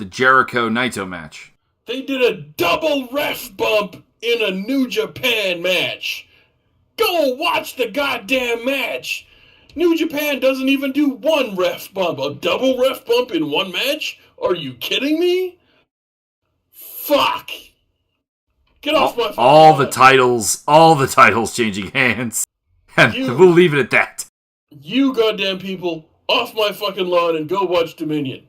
Jericho Naito match. They did a double ref bump in a New Japan match. Go watch the goddamn match. New Japan doesn't even do one ref bump. A double ref bump in one match? Are you kidding me? Fuck. Get off my phone. All the titles changing hands. And we'll leave it at that. You goddamn people, off my fucking lawn and go watch Dominion.